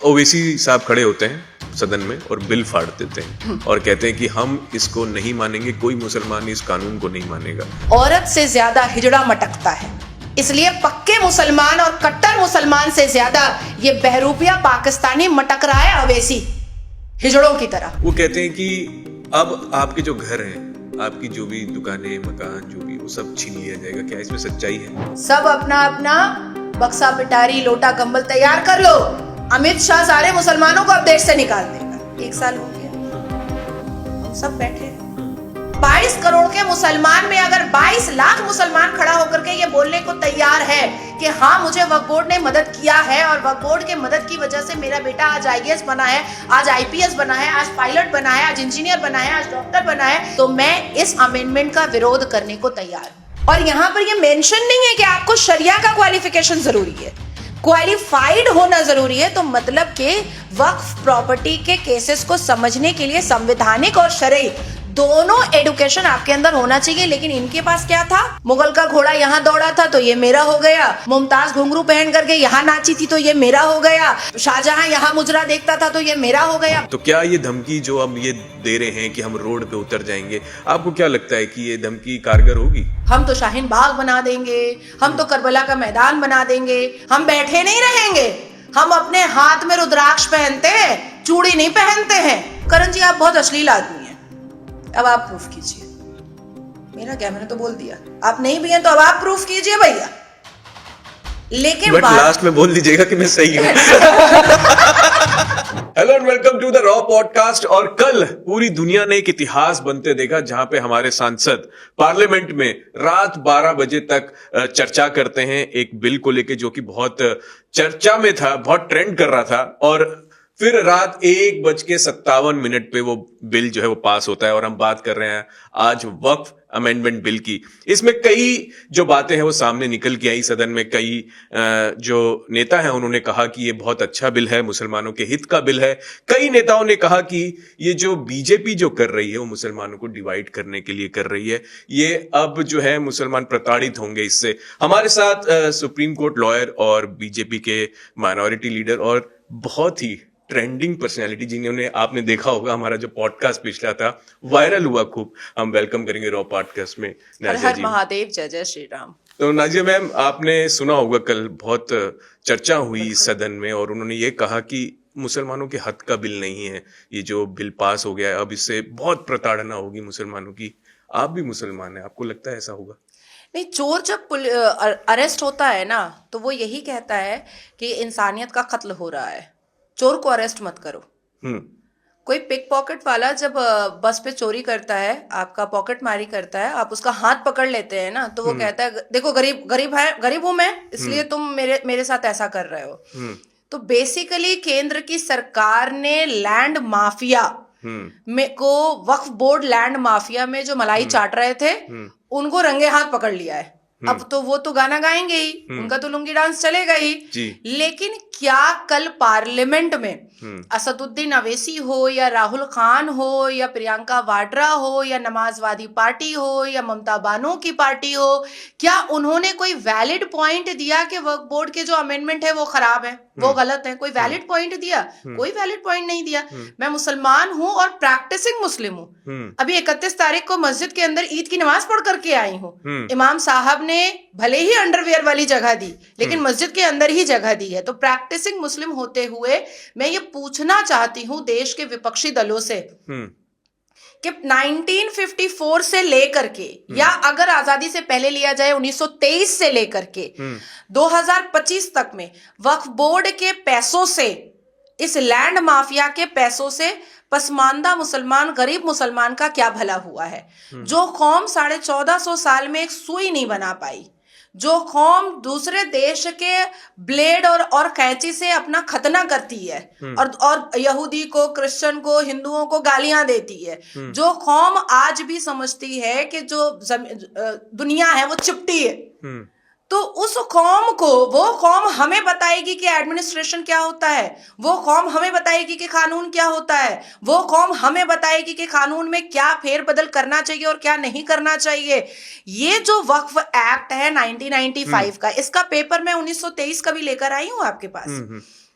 ओवैसी साहब खड़े होते हैं सदन में और बिल फाड़ देते हैं और कहते हैं कि हम इसको नहीं मानेंगे, कोई मुसलमान इस कानून को नहीं मानेगा। औरत से ज्यादा हिजड़ा मटकता है, इसलिए पक्के मुसलमान और कट्टर मुसलमान से ज्यादा ये बहरूपिया पाकिस्तानी मटक रहा है ओवैसी हिजड़ों की तरह। वो कहते हैं कि अब आपके जो घर हैं, आपकी जो भी दुकानें, मकान, जो भी, वो सब छीन लिया जाएगा। क्या इसमें सच्चाई है? सब अपना अपना बक्सा पिटारी लोटा कंबल तैयार कर लो। अमित शाह सारे मुसलमानों को अब देश से निकाल देगा। 1 साल हो गया, हम सब बैठे 22 करोड़ के मुसलमान में अगर 22 लाख मुसलमान खड़ा होकर के ये बोलने को तैयार है कि हाँ मुझे वक्फ बोर्ड ने मदद किया है और वक्फ बोर्ड के मदद की वजह से मेरा बेटा आज IAS बना है, आज IPS बना है, आज पायलट बना है, आज इंजीनियर बना है, आज डॉक्टर बना है, तो मैं इस अमेंडमेंट का विरोध करने को तैयार हूँ। और यहाँ पर ये मेंशन नहीं है कि आपको शरिया का क्वालिफिकेशन जरूरी है, क्वालिफाइड होना जरूरी है। तो मतलब कि वक्फ प्रॉपर्टी के केसेस को समझने के लिए संवैधानिक और शरई दोनों एडुकेशन आपके अंदर होना चाहिए। लेकिन इनके पास क्या था? मुगल का घोड़ा यहाँ दौड़ा था तो ये मेरा हो गया, मुमताज घुंघरू पहन करके यहाँ नाची थी तो ये मेरा हो गया, शाहजहां यहाँ मुजरा देखता था तो ये मेरा हो गया। तो क्या ये धमकी जो अब ये दे रहे हैं कि हम रोड पे उतर जाएंगे, आपको क्या लगता है कि ये धमकी कारगर होगी? हम तो शाहीन बाग बना देंगे, हम तो करबला का मैदान बना देंगे, हम बैठे नहीं रहेंगे, हम अपने हाथ में रुद्राक्ष पहनते हैं, चूड़ी नहीं पहनते हैं। करण जी आप बहुत अश्लील आदमी हैं, अब आप प्रूफ कीजिए। मेरा क्या, मैंने तो बोल दिया, आप नहीं भी हैं तो अब आप प्रूफ कीजिए भैया। लेकिन लास्ट में बोल दीजिएगा कि मैं सही हूं। Hello and welcome to the raw podcast. और कल पूरी दुनिया ने एक इतिहास बनते देखा जहां पे हमारे सांसद पार्लियामेंट में रात 12 बजे तक चर्चा करते हैं एक बिल को लेके जो कि बहुत चर्चा में था, बहुत ट्रेंड कर रहा था, और फिर रात 1:57 पे वो बिल जो है वो पास होता है। और हम बात कर रहे हैं आज वक्फ अमेंडमेंट बिल की। इसमें कई जो बातें हैं वो सामने निकल के आई सदन में। कई जो नेता हैं उन्होंने कहा कि ये बहुत अच्छा बिल है, मुसलमानों के हित का बिल है। कई नेताओं ने कहा कि ये जो बीजेपी जो कर रही है वो मुसलमानों को डिवाइड करने के लिए कर रही है, ये अब जो है मुसलमान प्रताड़ित होंगे इससे। हमारे साथ सुप्रीम कोर्ट लॉयर और बीजेपी के माइनॉरिटी लीडर और बहुत ही ट्रेंडिंग पर्सनैलिटी, जिन्होंने आपने देखा होगा हमारा जो पॉडकास्ट पिछला था वायरल हुआ खूब, हम वेलकम करेंगे रॉ पॉडकास्ट में नाजिया हर जी। महादेव, जय जय श्री राम। तो नाजिया मैम, आपने सुना होगा कल बहुत चर्चा हुई सदन में और उन्होंने ये कहा कि मुसलमानों के हक का बिल नहीं है ये जो बिल पास हो गया है, अब इससे बहुत प्रताड़ना होगी मुसलमानों की। आप भी मुसलमान हैं, आपको लगता है ऐसा होगा? नहीं, चोर जब अरेस्ट होता है ना तो वो यही कहता है कि इंसानियत का कत्ल हो रहा है, चोर को अरेस्ट मत करो। कोई पिक पॉकेट वाला जब बस पे चोरी करता है, आपका पॉकेट मारी करता है, आप उसका हाथ पकड़ लेते हैं ना तो वो कहता है देखो गरीब हूं मैं, इसलिए तुम मेरे साथ ऐसा कर रहे हो। तो बेसिकली केंद्र की सरकार ने लैंड माफिया में को वक्फ बोर्ड लैंड माफिया में जो मलाई चाट रहे थे उनको रंगे हाथ पकड़ लिया है। अब तो वो तो गाना गाएंगे ही, उनका तो लुंगी डांस चलेगा ही। लेकिन क्या कल पार्लियामेंट में असदुद्दीन अवैसी हो या राहुल खान हो या प्रियंका वाड्रा हो या नमाजवादी पार्टी हो या ममता बानो की पार्टी हो, क्या उन्होंने कोई वैलिड पॉइंट दिया कि वक्फ बोर्ड के जो अमेंडमेंट है वो खराब है, वो गलत है? कोई वैलिड पॉइंट दिया? कोई वैलिड पॉइंट नहीं दिया। मैं मुसलमान हूं और प्रैक्टिसिंग मुस्लिम हूं। अभी 31 तारीख को मस्जिद के अंदर ईद की नमाज पढ़ करके आई हूँ। इमाम साहब ने भले ही अंडरवियर वाली जगह दी लेकिन मस्जिद के अंदर ही जगह दी है। तो प्रैक्टिसिंग मुस्लिम होते हुए मैं ये पूछना चाहती हूँ देश के विपक्षी दलों से कि 1954 से लेकर के या अगर आजादी से पहले लिया जाए 1923 से लेकर के 2025 तक में वक्फ बोर्ड के पैसों से, इस लैंड माफिया के पैसों से पसमानदा मुसलमान, गरीब मुसलमान का क्या भला हुआ है? जो कौम 1450 साल में एक सुई नहीं बना पाई, जो कौम दूसरे देश के ब्लेड और कैंची से अपना खतना करती है और यहूदी को, क्रिश्चियन को, हिंदुओं को गालियां देती है, जो कौम आज भी समझती है कि जो दुनिया है वो चिपटी है, तो उस कौम को, वो कौम हमें बताएगी कि एडमिनिस्ट्रेशन क्या होता है, वो कौम हमें बताएगी कि कानून क्या होता है, वो कौम हमें बताएगी कि कानून में क्या फेरबदल करना चाहिए और क्या नहीं करना चाहिए। ये जो वक्फ एक्ट है 1995 का, इसका पेपर मैं 1923 का भी लेकर आई हूं आपके पास।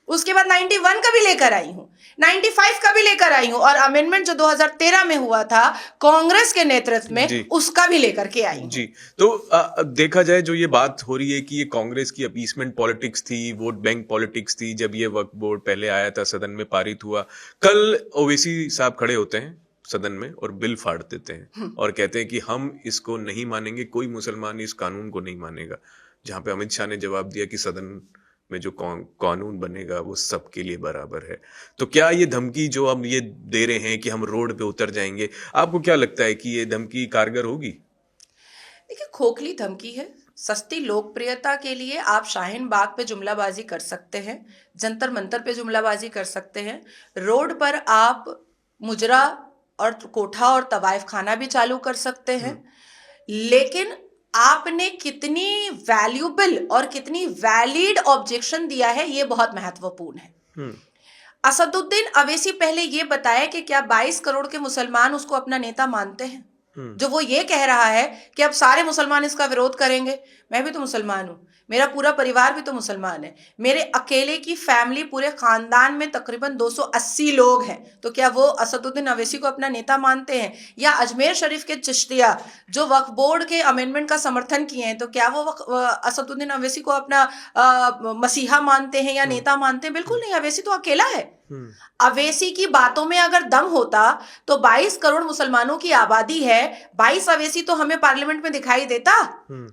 उसके बाद 91 का भी लेकर आई हूं, 95 का भी लेकर आई हूं, और अमेंडमेंट जो 2013 में हुआ था कांग्रेस के नेतृत्व में, उसका भी लेकर के आई हूं। जी, तो देखा जाए जो ये बात हो रही है कि ये कांग्रेस की अपीसमेंट पॉलिटिक्स थी, वोट बैंक पॉलिटिक्स थी, जब ये वक्फ बोर्ड पहले आया था, सदन में पारित हुआ, कल ओवैसी साहब खड़े होते हैं सदन में और बिल फाड़ देते हैं और कहते हैं कि हम इसको नहीं मानेंगे, कोई मुसलमान इस कानून को नहीं मानेगा। जहां पे अमित शाह ने जवाब दिया कि सदन में जो कानून बनेगा वो सबके लिए बराबर है। तो क्या ये धमकी जो हम ये दे रहे हैं कि हम रोड पे उतर जाएंगे, आपको क्या लगता है कि ये धमकी कारगर होगी? देखिए, खोखली धमकी है। सस्ती लोकप्रियता के लिए आप शाहीन बाग पे जुमलाबाजी कर सकते हैं, जंतर मंतर पे जुमलाबाजी कर सकते हैं, रोड पर आप मुजरा और कोठा और तवाइफ खाना भी चालू कर सकते हैं, लेकिन आपने कितनी वैल्यूबल और कितनी वैलिड ऑब्जेक्शन दिया है, ये बहुत महत्वपूर्ण है। असदुद्दीन अवैसी पहले ये बताया कि क्या 22 करोड़ के मुसलमान उसको अपना नेता मानते हैं? जो वो ये कह रहा है कि अब सारे मुसलमान इसका विरोध करेंगे। मैं भी तो मुसलमान हूं, मेरा पूरा परिवार भी तो मुसलमान है, मेरे अकेले की फैमिली, पूरे खानदान में तकरीबन 280 लोग हैं। तो क्या वो असदुद्दीन अवैसी को अपना नेता मानते हैं? या अजमेर शरीफ के चिश्तिया जो वक्फ बोर्ड के अमेंडमेंट का समर्थन किए हैं, तो क्या वो असदुद्दीन अवैसी को अपना मसीहा मानते हैं या नेता मानते हैं? बिल्कुल नहीं, अवैसी तो अकेला है। अवैसी की बातों में अगर दम होता तो 22 करोड़ मुसलमानों की आबादी है, 22 अवैसी तो हमें पार्लियामेंट में दिखाई देता,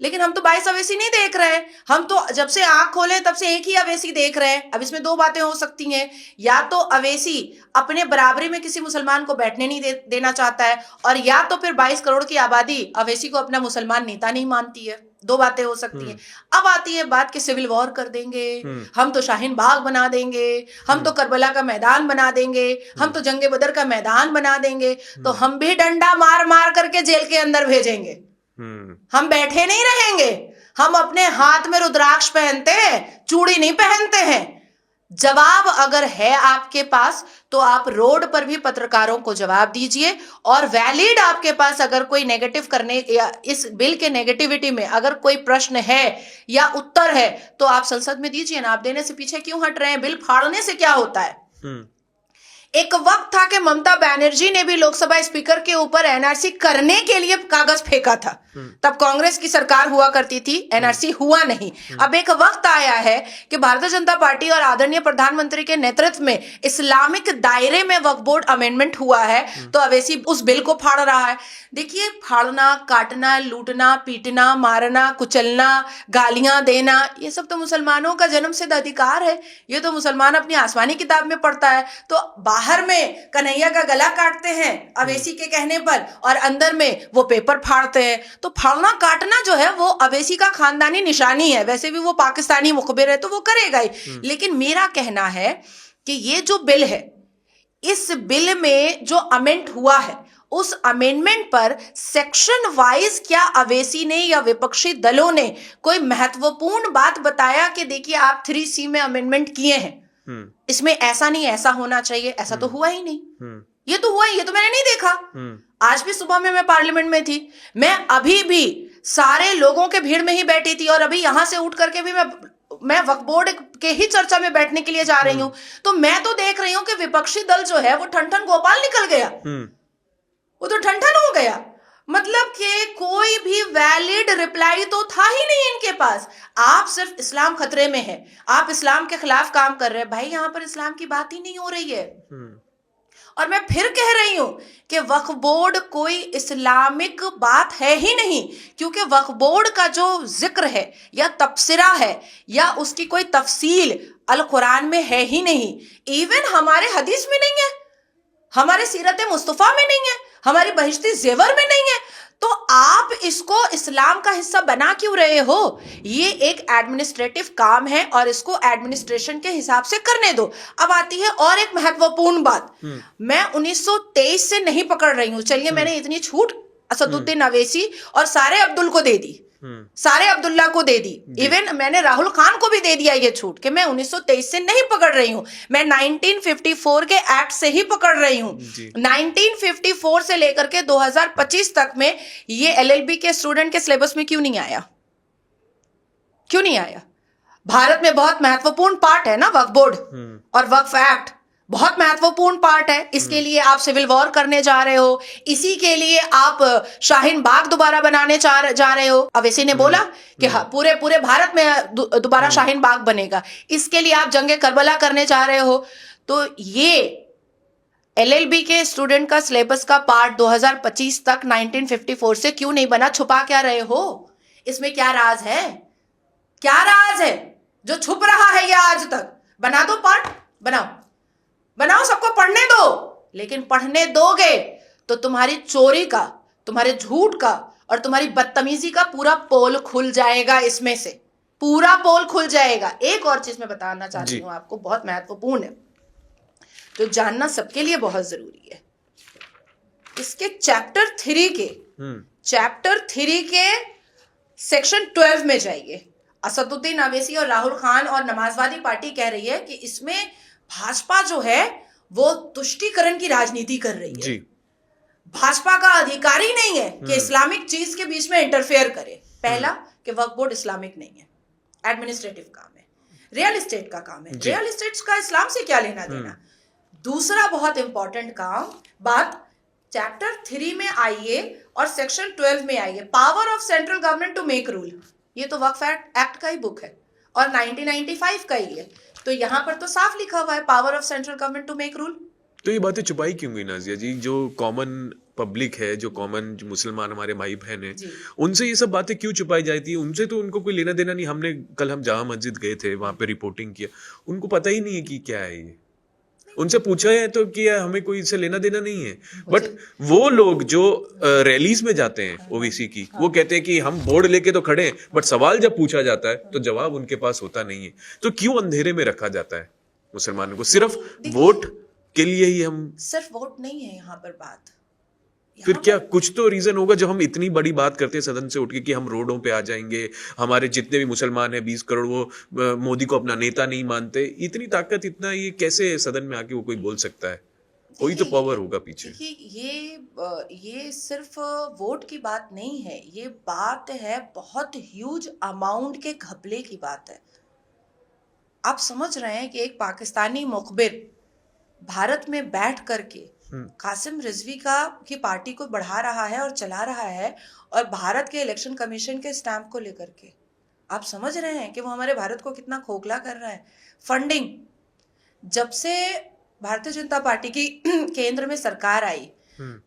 लेकिन हम तो 22 अवैसी नहीं देख रहे हैं। हम तो जब से आंख खोले तब से एक ही अवैसी देख रहे हैं। अब इसमें दो बातें हो सकती हैं, या तो अवैसी अपने बराबरी में किसी मुसलमान को बैठने नहीं देना चाहता है, और या तो फिर 22 करोड़ की आबादी अवैसी को अपना मुसलमान नेता नहीं मानती है। दो बातें हो सकती हैं। अब आती है बात कि सिविल वॉर कर देंगे, हम तो शाहीन बाग बना देंगे, हम तो करबला का मैदान बना देंगे, हम तो जंगे बदर का मैदान बना देंगे, तो हम भी डंडा मार मार करके जेल के अंदर भेजेंगे। हम बैठे नहीं रहेंगे, हम अपने हाथ में रुद्राक्ष पहनते हैं, चूड़ी नहीं पहनते हैं। जवाब अगर है आपके पास तो आप रोड पर भी पत्रकारों को जवाब दीजिए, और वैलिड आपके पास अगर कोई नेगेटिव करने या इस बिल के नेगेटिविटी में अगर कोई प्रश्न है या उत्तर है तो आप संसद में दीजिए ना। आप देने से पीछे क्यों हट रहे हैं? बिल फाड़ने से क्या होता है? एक वक्त था कि ममता बनर्जी ने भी लोकसभा स्पीकर के ऊपर एनआरसी करने के लिए कागज फेंका था, तब कांग्रेस की सरकार हुआ करती थी, एनआरसी हुआ नहीं। अब एक वक्त आया है कि भारतीय जनता पार्टी और आदरणीय प्रधानमंत्री के नेतृत्व में इस्लामिक दायरे में वक्फ बोर्ड अमेंडमेंट हुआ है, तो अवैसी उस बिल को फाड़ रहा है। देखिए, फाड़ना, काटना, लूटना, पीटना, मारना, कुचलना, गालियां देना, ये सब तो मुसलमानों का जन्मसिद्ध अधिकार है। ये तो मुसलमान अपनी आसमानी किताब में पढ़ता है। तो बाहर में कन्हैया का गला काटते हैं अवैसी के कहने पर, और अंदर में वो पेपर फाड़ते हैं। तो फाड़ना काटना जो है वो अवैसी का खानदानी निशानी है। वैसे भी वो पाकिस्तानी मुखबिर है तो वो करेगा ही। लेकिन मेरा कहना है कि ये जो बिल है, इस बिल में जो अमेंड हुआ है, उस अमेंडमेंट पर सेक्शन वाइज क्या अवैसी ने या विपक्षी दलों ने कोई महत्वपूर्ण बात बताया कि देखिए आप 3C में अमेंडमेंट किए हैं, इसमें ऐसा नहीं ऐसा होना चाहिए? ऐसा तो हुआ ही नहीं। ये तो हुआ ही, ये तो मैंने नहीं देखा। आज भी सुबह में मैं पार्लियामेंट में थी, मैं अभी भी सारे लोगों के भीड़ में ही बैठी थी, और अभी यहां से उठ करके भी मैं वक्फ बोर्ड के ही चर्चा में बैठने के लिए जा रही हूं। तो मैं तो देख रही हूं कि विपक्षी दल जो है वो ठन गोपाल निकल गया, वो तो ठन हो गया। मतलब कि कोई भी वैलिड रिप्लाई तो था ही नहीं इनके पास। आप सिर्फ इस्लाम खतरे में है, आप इस्लाम के खिलाफ काम कर रहे हैं। भाई, यहां पर इस्लाम की बात ही नहीं हो रही है। और मैं फिर कह रही हूं कि वक्फ बोर्ड कोई इस्लामिक बात है ही नहीं, क्योंकि वक्फ बोर्ड का जो जिक्र है या तफसीरा है या उसकी कोई तफसील अल कुरान में है ही नहीं। इवन हमारे हदीस में नहीं है, हमारे सीरत मुस्तफा में नहीं है, हमारी बहिश्ती जेवर में नहीं है। तो आप इसको इस्लाम का हिस्सा बना क्यों रहे हो? ये एक एडमिनिस्ट्रेटिव काम है और इसको एडमिनिस्ट्रेशन के हिसाब से करने दो। अब आती है और एक महत्वपूर्ण बात, मैं 1923 से नहीं पकड़ रही हूं। चलिए, मैंने इतनी छूट असदुद्दीन अवैसी और सारे अब्दुल को दे दी, सारे अब्दुल्ला को दे दी, इवन मैंने राहुल खान को भी दे दिया ये छूट कि मैं 1923 से नहीं पकड़ रही हूं, मैं 1954 के एक्ट से ही पकड़ रही हूं। 1954 से लेकर के 2025 तक में ये LLB के स्टूडेंट के सिलेबस में क्यों नहीं आया? क्यों नहीं आया? भारत में बहुत महत्वपूर्ण पार्ट है ना वक्फ बोर्ड और वक्फ एक्ट, बहुत महत्वपूर्ण पार्ट है। इसके लिए आप सिविल वॉर करने जा रहे हो, इसी के लिए आप शाहीन बाग दोबारा बनाने जा रहे हो। अवैसी ने बोला कि हाँ, पूरे भारत में दोबारा शाहीन बाग बनेगा, इसके लिए आप जंगे करबला करने जा रहे हो। तो ये एलएलबी के स्टूडेंट का सिलेबस का पार्ट 2025 तक 1954 से क्यों नहीं बना? छुपा क्या रहे हो? इसमें क्या राज है? क्या राज है जो छुप रहा है ये आज तक? बना दो पार्ट, बनाओ, सबको पढ़ने दो। लेकिन पढ़ने दोगे तो तुम्हारी चोरी का, तुम्हारे झूठ का और तुम्हारी बदतमीजी का पूरा पोल खुल जाएगा, इसमें से पूरा पोल खुल जाएगा। एक और चीज मैं बताना चाहती हूँ आपको, बहुत महत्वपूर्ण है, जो जानना सबके लिए बहुत जरूरी है। इसके चैप्टर 3 के सेक्शन 12 में जाइए। असदुद्दीन अवैसी और राहुल खान और नमाजवादी पार्टी कह रही है कि इसमें भाजपा जो है वो तुष्टीकरण की राजनीति कर रही है जी। भाजपा का अधिकार ही नहीं है कि इस्लामिक चीज के बीच में इंटरफेयर करे। पहला कि वक्फ बोर्ड इस्लामिक नहीं है, एडमिनिस्ट्रेटिव काम है, रियल एस्टेट का काम है, रियल एस्टेट का इस्लाम से क्या लेना देना। दूसरा बहुत इंपॉर्टेंट बात, चैप्टर 3 में आइए और सेक्शन 12 में आइए, power of central government to make rule. ये तो वक्फ एक्ट का ही बुक है और 1995 का ही है। तो यहाँ पर तो साफ लिखा हुआ है power of central government to make rule. तो ये बातें छुपाई क्यों गई नाजिया जी? जो कॉमन पब्लिक है, जो कॉमन मुसलमान हमारे भाई बहन है, उनसे ये सब बातें क्यों छुपाई जाती है? उनसे तो उनको कोई लेना देना नहीं। हम जामा मस्जिद गए थे, वहां पे रिपोर्टिंग किया, उनको पता ही नहीं है कि क्या है ये। उनसे पूछा है तो कि हमें कोई इससे लेना देना नहीं है। बट वो लोग जो रैलीज में जाते हैं ओवीसी की, वो कहते हैं कि हम बोर्ड लेके तो खड़े हैं, बट सवाल जब पूछा जाता है तो जवाब उनके पास होता नहीं है। तो क्यों अंधेरे में रखा जाता है मुसलमानों को? सिर्फ वोट के लिए ही हम? सिर्फ वोट नहीं है यहाँ पर बात। फिर क्या कुछ तो रीजन होगा जो हम इतनी बड़ी बात करते हैं सदन से उठ के कि हम रोडों पे आ जाएंगे, हमारे जितने भी मुसलमान हैं 20 करोड़, वो मोदी को अपना नेता नहीं मानते। इतनी ताकत, इतना ये कैसे सदन में आके वो कोई बोल सकता है? कोई तो पावर होगा पीछे। ये सिर्फ वोट की बात नहीं है, ये बात है बहुत ह्यूज अमाउंट के घपले की बात है। आप समझ रहे हैं कि एक पाकिस्तानी मुखबिर भारत में बैठ करके कासिम रिजवी की पार्टी को बढ़ा रहा है और चला रहा है, और भारत के इलेक्शन कमीशन के स्टैंप को लेकर के। आप समझ रहे हैं कि वो हमारे भारत को कितना खोखला कर रहा है। फंडिंग, जब से भारतीय जनता पार्टी की केंद्र में सरकार आई,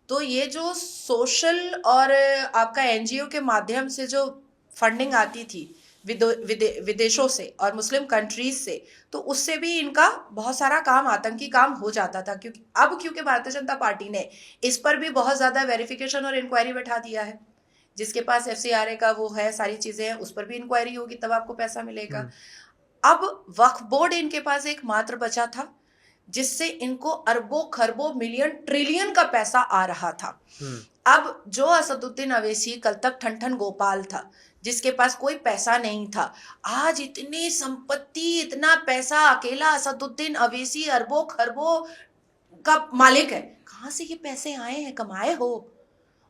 तो ये जो सोशल और आपका एनजीओ के माध्यम से जो फंडिंग आती थी विदेशों से और मुस्लिम कंट्रीज से, तो उससे भी इनका बहुत सारा काम, आतंकी काम हो जाता था। क्योंकि भारतीय जनता पार्टी ने इस पर भी बहुत ज्यादा वेरिफिकेशन और इंक्वायरी बैठा दिया है। जिसके पास FCRA का वो है, सारी चीजें हैं, उस पर भी इंक्वायरी होगी, तब आपको पैसा मिलेगा। अब वक्फ बोर्ड इनके पास एक मात्र बचा था जिससे इनको अरबों खरबों मिलियन ट्रिलियन का पैसा आ रहा था। अब जो असदुद्दीन अवैसी कल तक ठन गोपाल था, जिसके पास कोई पैसा नहीं था, आज इतनी संपत्ति, इतना पैसा, अकेला असदुद्दीन अवैसी अरबों खरबों का मालिक है। कहाँ से ये पैसे आए हैं? कमाए हो?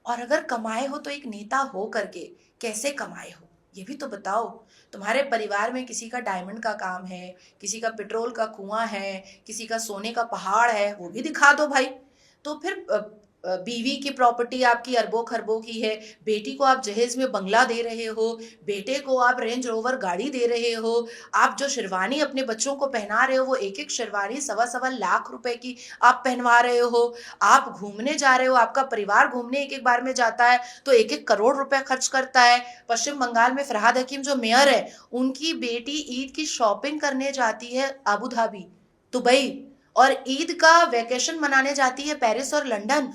और अगर कमाए हो तो एक नेता हो करके कैसे कमाए हो, ये भी तो बताओ। तुम्हारे परिवार में किसी का डायमंड का काम है, किसी का पेट्रोल का कुआं है, किसी का सोने का पहाड़ है, वो भी दिखा दो भाई। तो फिर बीवी की प्रॉपर्टी आपकी अरबों खरबों की है, बेटी को आप जहेज में बंगला दे रहे हो, बेटे को आप रेंज रोवर गाड़ी दे रहे हो, आप जो शेरवानी अपने बच्चों को पहना रहे हो वो एक एक शेरवानी 1.25 लाख रुपए की आप पहनवा रहे हो। आप घूमने जा रहे हो, आपका परिवार घूमने एक बार में जाता है तो 1 करोड़ रुपए खर्च करता है। पश्चिम बंगाल में फरहाद हकीम जो मेयर है, उनकी बेटी ईद की शॉपिंग करने जाती है अबू धाबी, दुबई, और ईद का वेकेशन मनाने जाती है पेरिस और लंदन।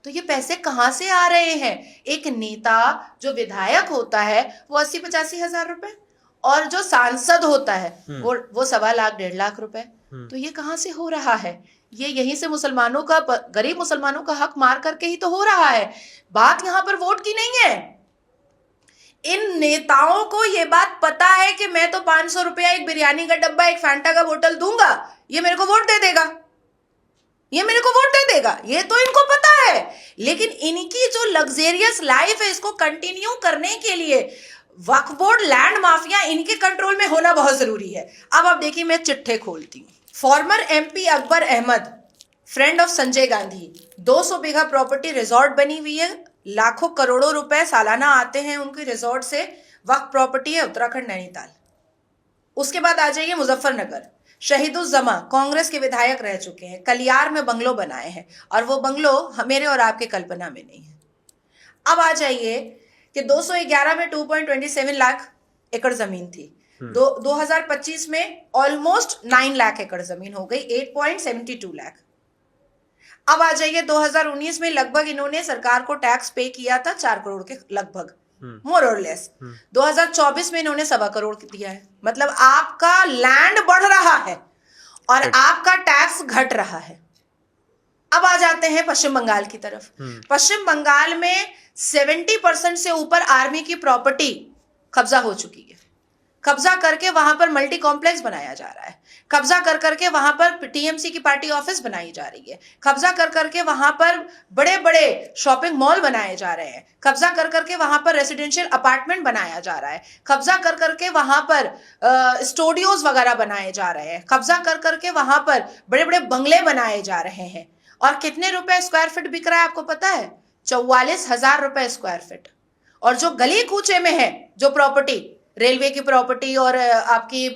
तो ये पैसे कहाँ से आ रहे हैं? एक नेता जो विधायक होता है वो 80-85 हजार रुपए, और जो सांसद होता है वो 1.25 लाख 1.5 लाख रुपए। तो ये कहाँ से हो रहा है? ये यहीं से मुसलमानों का, गरीब मुसलमानों का हक मार करके ही तो हो रहा है। बात यहाँ पर वोट की नहीं है। इन नेताओं को ये बात पता है कि मैं तो 500 रुपया एक बिरयानी का डब्बा, एक फैंटा का बोतल दूंगा, ये मेरे को वोट दे देगा, ये मेरे को वोट दे देगा, ये तो इनको पता है। लेकिन इनकी जो लग्जेरियस लाइफ है, इसको कंटिन्यू करने के लिए वक्फ बोर्ड, लैंड माफिया, इनके कंट्रोल में होना बहुत जरूरी है। अब आप देखिए, मैं चिट्ठे खोलती हूँ। Former MP Akbar Ahmad, friend of Sanjay Gandhi, 200 bigha property resort बनी हुई है, लाखों करोड़ों रुपए सालाना आते हैं उनके रिजॉर्ट से, वक्फ प्रॉपर्टी है, उत्तराखंड नैनीताल। उसके बाद आ जाइए मुजफ्फरनगर, शहीदुज्जमा कांग्रेस के विधायक रह चुके हैं, कलियार में बंगलो बनाए हैं, और वो बंगलो मेरे और आपके कल्पना में नहीं है। अब आ जाइए कि 211 में 2.27 लाख एकड़ जमीन थी, 2025 में ऑलमोस्ट 9 लाख एकड़ जमीन हो गई, 8.72 लाख। अब आ जाइए 2019 में लगभग इन्होंने सरकार को टैक्स पे किया था 4 करोड़ के लगभग, मोर और लेस। 2024 में इन्होंने 1.25 करोड़ दिया है। मतलब आपका लैंड बढ़ रहा है और आपका टैक्स घट रहा है। अब आ जाते हैं पश्चिम बंगाल की तरफ। पश्चिम बंगाल में 70% से ऊपर आर्मी की प्रॉपर्टी कब्जा हो चुकी है। कब्जा करके वहां पर मल्टी कॉम्प्लेक्स बनाया जा रहा है, कब्जा कर करके वहां पर टीएमसी की पार्टी ऑफिस बनाई जा रही है, कब्जा कर करके वहां पर बड़े बड़े शॉपिंग मॉल बनाए जा रहे हैं, कब्जा कर करके वहां पर रेसिडेंशियल अपार्टमेंट बनाया जा रहा है, कब्जा कर करके वहां पर स्टूडियोज वगैरह बनाए जा रहे हैं, कब्जा कर करके वहां पर बड़े बड़े बंगले बनाए जा रहे हैं। और कितने रुपए स्क्वायर फीट बिक रहा है आपको पता है? 44,000 रुपए स्क्वायर फीट। और जो गली कूचे में है जो प्रॉपर्टी, रेलवे की प्रॉपर्टी और आपकी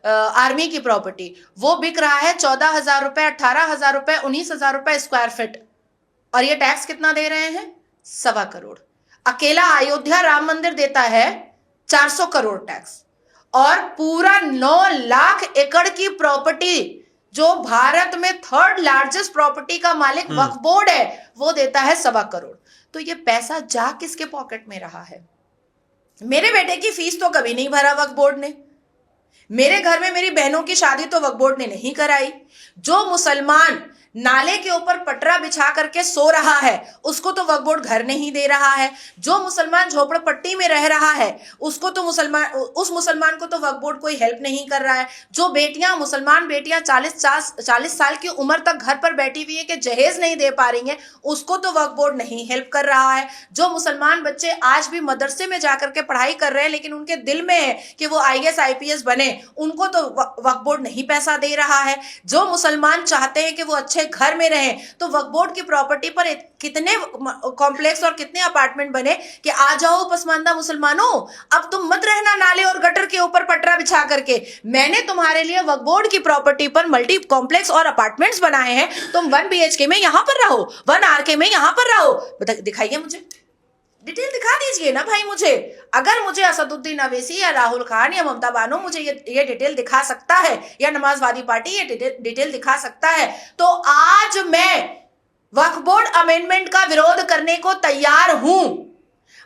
आर्मी की प्रॉपर्टी, वो बिक रहा है 14,000 रुपए, 18,000 रुपए, 19,000 रुपए स्क्वायर फीट। और ये टैक्स कितना दे रहे हैं? 1.25 करोड़। अकेला अयोध्या राम मंदिर देता है 400 करोड़ टैक्स। और पूरा 9 लाख एकड़ की प्रॉपर्टी, जो भारत में 3rd लार्जेस्ट प्रॉपर्टी का मालिक वक्फ बोर्ड है, वो देता है 1.25 करोड़। तो ये पैसा जा किसके पॉकेट में रहा है? मेरे बेटे की फीस तो कभी नहीं भरा वक्फ बोर्ड ने। मेरे घर में मेरी बहनों की शादी तो वक्फ बोर्ड ने नहीं कराई। जो मुसलमान नाले के ऊपर पटरा बिछा करके सो रहा है, उसको तो वक्फ बोर्ड घर नहीं दे रहा है। जो मुसलमान झोपड़पट्टी में रह रहा है, उसको तो उस मुसलमान को तो वक्फ बोर्ड कोई हेल्प नहीं कर रहा है। जो बेटियां, मुसलमान बेटियां 40 साल की उम्र तक घर पर बैठी हुई है कि जहेज नहीं दे पा रही हैं, उसको तो वक्फ बोर्ड नहीं हेल्प कर रहा है। जो मुसलमान बच्चे आज भी मदरसे में जाकर के पढ़ाई कर रहे हैं, लेकिन उनके दिल में है कि वो IAS IPS बने, उनको तो वक्फ बोर्ड नहीं पैसा दे रहा है। जो मुसलमान चाहते हैं कि वो अच्छे घर में रहें, तो वक्फ बोर्ड की प्रॉपर्टी पर कितने कॉम्प्लेक्स और कितने अपार्टमेंट बने कि आ जाओ पसमानदा मुसलमानों, अब तुम मत रहना नाले और गटर के ऊपर पटरा बिछा करके, मैंने तुम्हारे लिए वक्फ बोर्ड की प्रॉपर्टी पर मल्टी कॉम्प्लेक्स और अपार्टमेंट्स बनाए हैं, तुम 1 BHK में यहां पर रहो, 1 RK में यहां पर रहो। दिखाइए, मुझे डिटेल दिखा दीजिए ना भाई। मुझे अगर मुझे असदुद्दीन अवैसी या राहुल खान या ममता बानो मुझे ये डिटेल दिखा सकता है, या नमाजवादी पार्टी ये डिटेल दिखा सकता है, तो आज मैं वक्फ बोर्ड अमेंडमेंट का विरोध करने को तैयार हूं।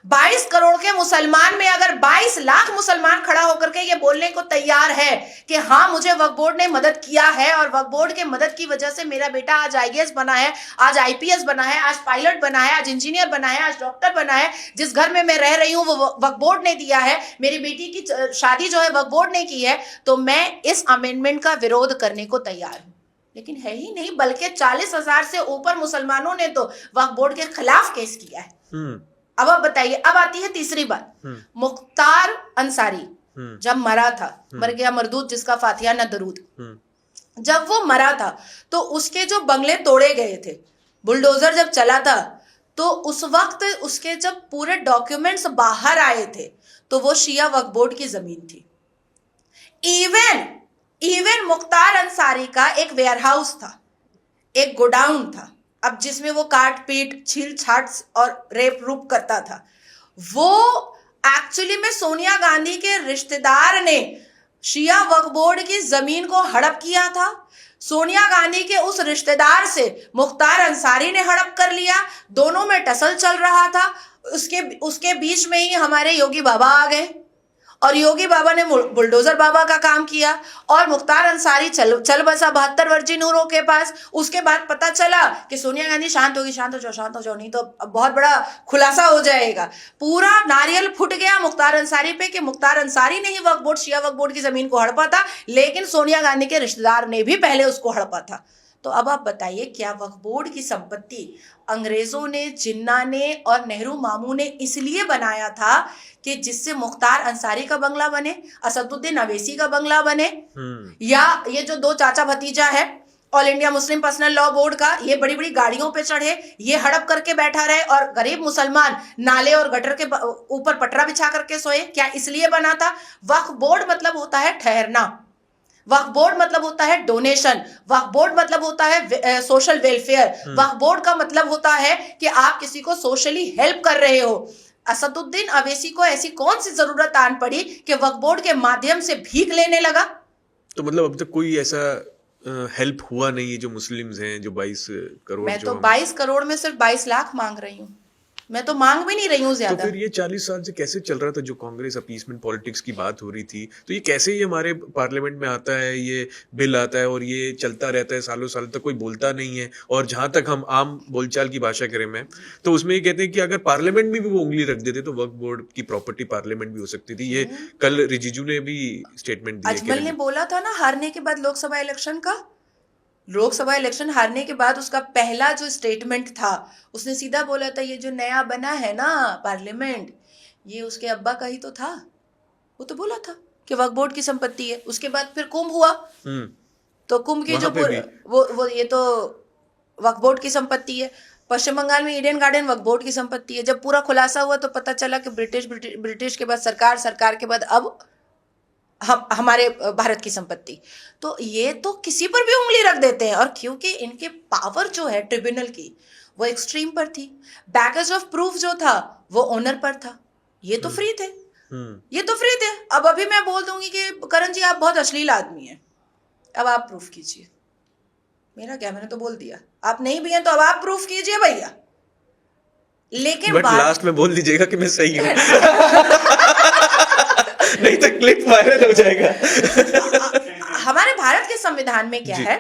22 करोड़ के मुसलमान में अगर 22 लाख मुसलमान खड़ा होकर के ये बोलने को तैयार है कि हाँ, मुझे वक्फ बोर्ड ने मदद किया है और वक्फ बोर्ड के मदद की वजह से मेरा बेटा आज IAS बना है, आज IPS बना है, आज पायलट बना है, आज इंजीनियर बना है, आज डॉक्टर बना है, जिस घर में मैं रह रही हूं वो वक्फ बोर्ड ने दिया है, मेरी बेटी की शादी जो है वक्फ बोर्ड ने की है, तो मैं इस अमेंडमेंट का विरोध करने को तैयार हूं। लेकिन है ही नहीं, बल्कि 40,000 से ऊपर मुसलमानों ने तो वक्फ बोर्ड के खिलाफ केस किया है। अब आप बताइए, अब आती है तीसरी बात। मुख्तार अंसारी जब मरा था, मर गया मरदूद जिसका फातिहा न दरूद, जब वो मरा था तो उसके जो बंगले तोड़े गए थे, बुलडोजर जब चला था, तो उस वक्त उसके जब पूरे डॉक्यूमेंट्स बाहर आए थे तो वो शिया वक्फ बोर्ड की जमीन थी। इवन मुख्तार अंसारी का एक वेयरहाउस था, एक गोडाउन था, अब जिसमें वो काट पीट, छील छाट और रेप रूप करता था, वो एक्चुअली में सोनिया गांधी के रिश्तेदार ने शिया वक्फ बोर्ड की जमीन को हड़प किया था। सोनिया गांधी के उस रिश्तेदार से मुख्तार अंसारी ने हड़प कर लिया, दोनों में टसल चल रहा था। उसके बीच में ही हमारे योगी बाबा आ गए और योगी बाबा ने बुलडोजर बाबा का काम किया और मुख्तार अंसारी चल बसा 72 वर्जी नूरों के पास। उसके बाद पता चला कि सोनिया गांधी शांत होगी, शांत हो जाओ नहीं तो बहुत बड़ा खुलासा हो जाएगा। पूरा नारियल फुट गया मुख्तार अंसारी पे कि मुख्तार अंसारी ने ही शिया वक्फ बोर्ड की जमीन को हड़पा था, लेकिन सोनिया गांधी के रिश्तेदार ने भी पहले उसको हड़पा था। तो अब आप बताइए, क्या वक्फ बोर्ड की संपत्ति अंग्रेजों ने, जिन्ना ने और नेहरू मामू ने इसलिए बनाया था कि जिससे मुख्तार अंसारी का बंगला बने, असदुद्दीन अवैसी का बंगला बने, या ये जो दो चाचा भतीजा है all India Muslim personal law board का, ये बड़ी बड़ी गाड़ियों पे चढ़े, ये हड़प करके बैठा रहे और गरीब मुसलमान नाले और गटर के ऊपर पटरा बिछा करके सोए? क्या इसलिए बना था? वक्फ बोर्ड मतलब होता है ठहरना, वक्फ बोर्ड मतलब होता है डोनेशन, वक्फ बोर्ड मतलब होता है सोशल वेलफेयर, वक्फ बोर्ड का मतलब होता है कि आप किसी को सोशली हेल्प कर रहे हो। असदुद्दीन अवैसी को ऐसी कौन सी जरूरत आन पड़ी कि वक्फ बोर्ड के माध्यम से भीख लेने लगा? तो मतलब अब तक कोई ऐसा हेल्प हुआ नहीं है जो मुस्लिम्स हैं, जो 22 करोड़, मैं तो 22 करोड़ में सिर्फ 22 लाख मांग रही हूँ, मैं तो मांग भी नहीं रही हूँ ज्यादा। तो फिर ये 40 साल से कैसे चल रहा था? जो कांग्रेस अपीसमेंट पॉलिटिक्स की बात हो रही थी, तो ये कैसे ये हमारे पार्लियामेंट में आता है, ये बिल आता है और ये चलता रहता है सालों साल तक, कोई बोलता नहीं है। और जहां तक हम आम बोलचाल की भाषा करें मैं, तो उसमें ये कहते हैं कि अगर पार्लियामेंट में भी वो उंगली रख देते तो वक्फ बोर्ड की प्रॉपर्टी पार्लियामेंट भी हो सकती थी। ये कल रिजिजू ने भी स्टेटमेंट दिया। अजमल ने बोला था ना हारने के बाद लोकसभा इलेक्शन का, लोकसभा इलेक्शन हारने के बाद उसका पहला जो स्टेटमेंट था, उसने सीधा बोला था ये जो नया बना है ना पार्लियामेंट, ये उसके अब्बा का ही तो था। वो तो बोला था कि वक्फ बोर्ड की संपत्ति है। उसके बाद फिर कुंभ हुआ, तो कुंभ की जो वो ये तो वक्फ बोर्ड की संपत्ति है। पश्चिम बंगाल में ईडन गार्डन वक्फ बोर्ड की संपत्ति है। जब पूरा खुलासा हुआ तो पता चला कि ब्रिटिश के बाद सरकार, सरकार के बाद अब हमारे भारत की संपत्ति। तो ये तो किसी पर भी उंगली रख देते हैं, और क्योंकि इनके पावर जो है ट्रिब्यूनल की वो एक्सट्रीम पर थी, बैगेज ऑफ प्रूफ जो था वो ओनर पर था। ये तो फ्री थे, ये तो फ्री थे। अब अभी मैं बोल दूंगी कि करण जी आप बहुत अश्लील आदमी हैं, अब आप प्रूफ कीजिए। मेरा क्या, मैंने तो बोल दिया। आप नहीं भी हैं तो अब आप प्रूफ कीजिए भैया। लेकिन बट लास्ट में बोल दीजिएगा कि मैं सही हूं। नहीं तो क्लिप वायरल हो जाएगा। हमारे भारत के संविधान में क्या है